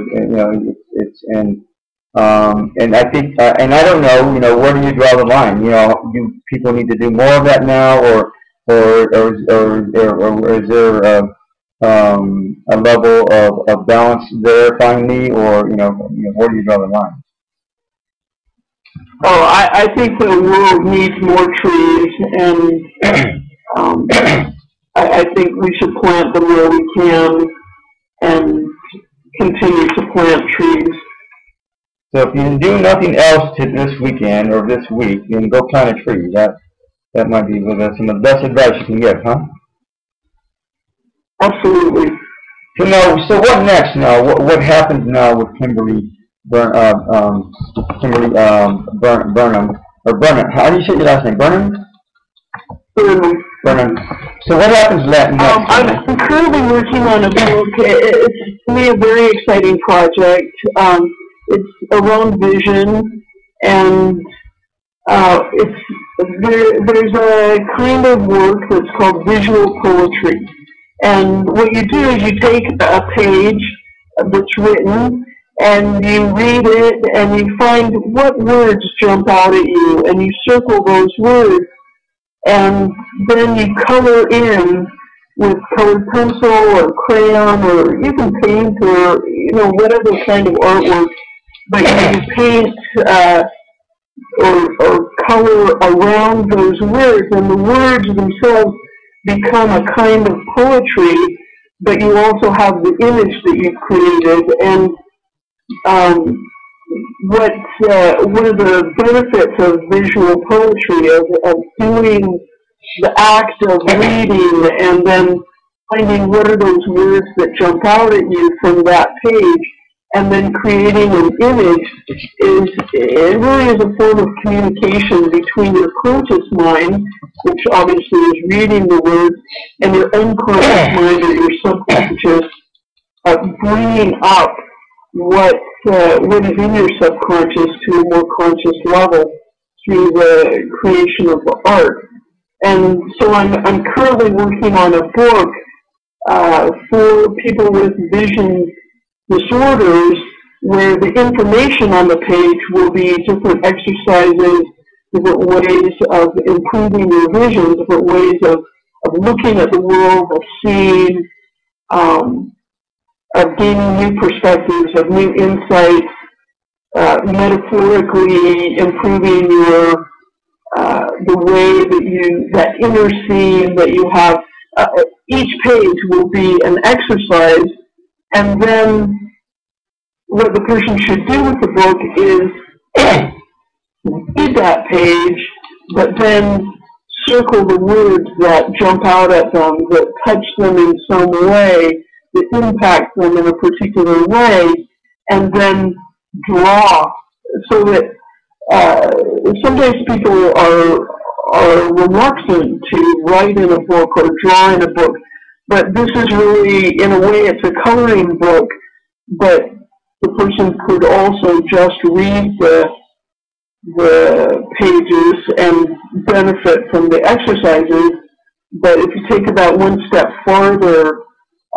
and I think and I don't know, where do you draw the line? Do people need to do more of that now, or is there a level of balance there finally, or where do you draw the line? Oh, I think the world needs more trees, and I think we should plant them where we can and continue to plant trees. So if you do nothing else this weekend or this week, then go plant a tree. That might be some of the best advice you can give, huh? Absolutely. So what next now? What happens now with Kimberly Burnham, or Burnham? How do you say your last name? Burnham? Burnham. So what happens next? I'm currently working on a book. It's, to me, a very exciting project. It's around vision, and there's a kind of work that's called visual poetry. And what you do is you take a page that's written, and you read it, and you find what words jump out at you, and you circle those words, and then you color in with colored pencil or crayon, or you can paint, or whatever kind of artwork, but you paint or color around those words, and the words themselves become a kind of poetry, but you also have the image that you've created. And what are the benefits of visual poetry, of doing the act of reading and then finding what are those words that jump out at you from that page, and then creating an image, it really is a form of communication between your conscious mind, which obviously is reading the words, and your unconscious mind or your subconscious, bringing up what is in your subconscious to a more conscious level through the creation of the art. And so I'm currently working on a book for people with vision disorders, where the information on the page will be different exercises, different ways of improving your vision, different ways of looking at the world, of seeing, of gaining new perspectives, of new insights, metaphorically improving your the way that that inner seeing that you have. Each page will be an exercise, and then what the person should do with the book is read that page, but then circle the words that jump out at them, that touch them in some way, that impact them in a particular way, and then draw. So that sometimes people are reluctant to write in a book or draw in a book, but this is really, in a way, it's a coloring book, but the person could also just read the pages and benefit from the exercises. But if you take it that one step farther,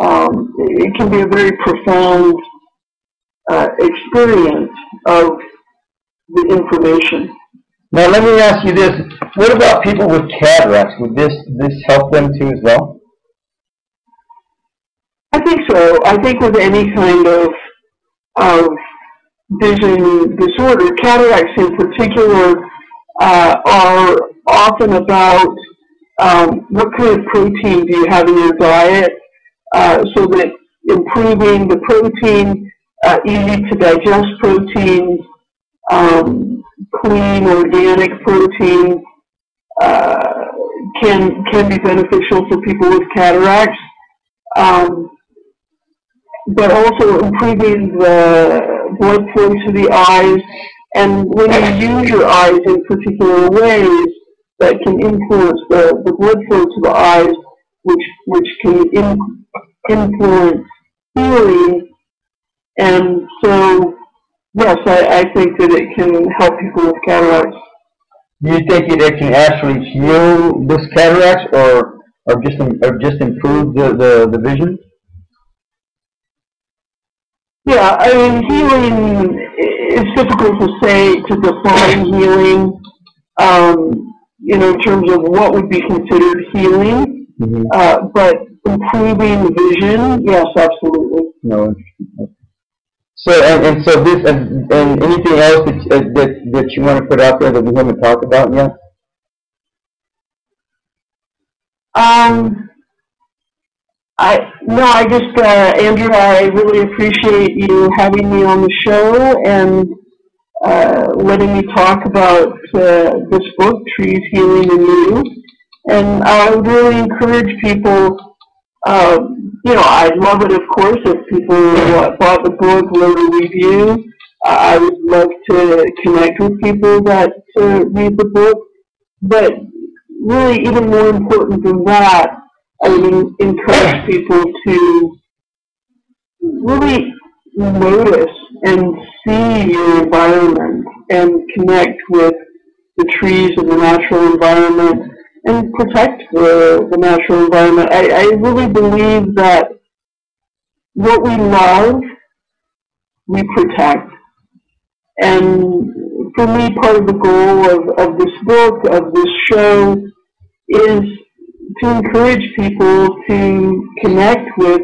it can be a very profound experience of the information. Now let me ask you this: what about people with cataracts? Would this help them too as well? I think so. I think with any kind of vision disorder, cataracts in particular are often about what kind of protein do you have in your diet, so that improving the protein, easy to digest proteins, clean organic protein can be beneficial for people with cataracts. But also improving the blood flow to the eyes, and when you use your eyes in particular ways, that can influence the blood flow to the eyes, which can influence healing. And so, yes, I think that it can help people with cataracts. Do you think it can actually heal this cataracts, or just improve the vision? Yeah, I mean, healing, it's difficult to say, to define healing, in terms of what would be considered healing. Mm-hmm. But improving vision, yes, absolutely. No. So so this and anything else that you want to put out there that we haven't talked about yet? Andrew, I really appreciate you having me on the show and letting me talk about this book, Trees, Healing, and You. And I would really encourage people, I'd love it, of course, if people bought the book, wrote a review. I would love to connect with people that read the book. But really, even more important than that, I would encourage people to really notice and see your environment and connect with the trees and the natural environment and protect the natural environment. I really believe that what we love we protect. And for me, part of the goal of this book, of this show, is to encourage people to connect with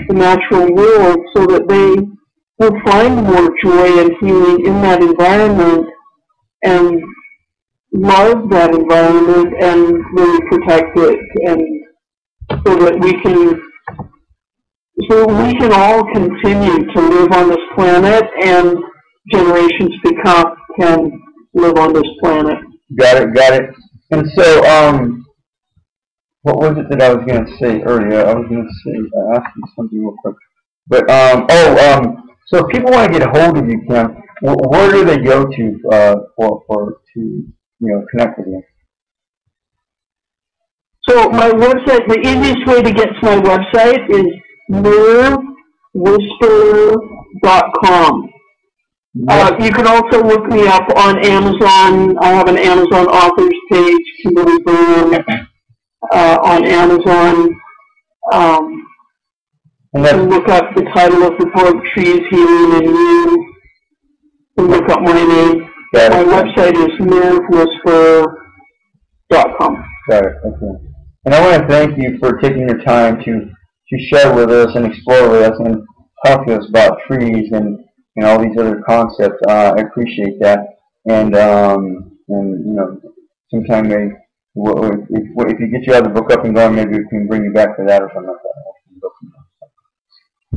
the natural world so that they will find more joy and healing in that environment and love that environment and really protect it, and so that we can all continue to live on this planet and generations to come can live on this planet. Got it. And so, what was it that I was going to say earlier? I was going to say, ask you something real quick. But, so if people want to get a hold of you, Kim, where do they go to connect with you? So my website, the easiest way to get to my website is nervewhisperer.com. You can also look me up on Amazon. I have an Amazon authors page, Kimberly Burnham, on Amazon. You can look up the title of the book, Trees, Healing, and You. You can look up my name. My website is nervewhisperer.com. Got it, okay. And I want to thank you for taking your time to share with us and explore with us and talk to us about trees and all these other concepts. I appreciate that. And sometime maybe if you get your other book up and going, maybe we can bring you back for that or something like that.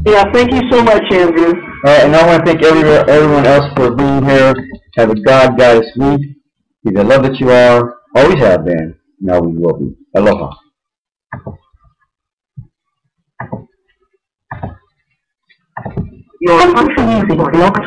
Yeah, thank you so much, Andrew. All right, and I want to thank everyone else for being here. Have a God-Goddess week. Be the love that you are, always have been, and always will be. Aloha. Your country music blog talk.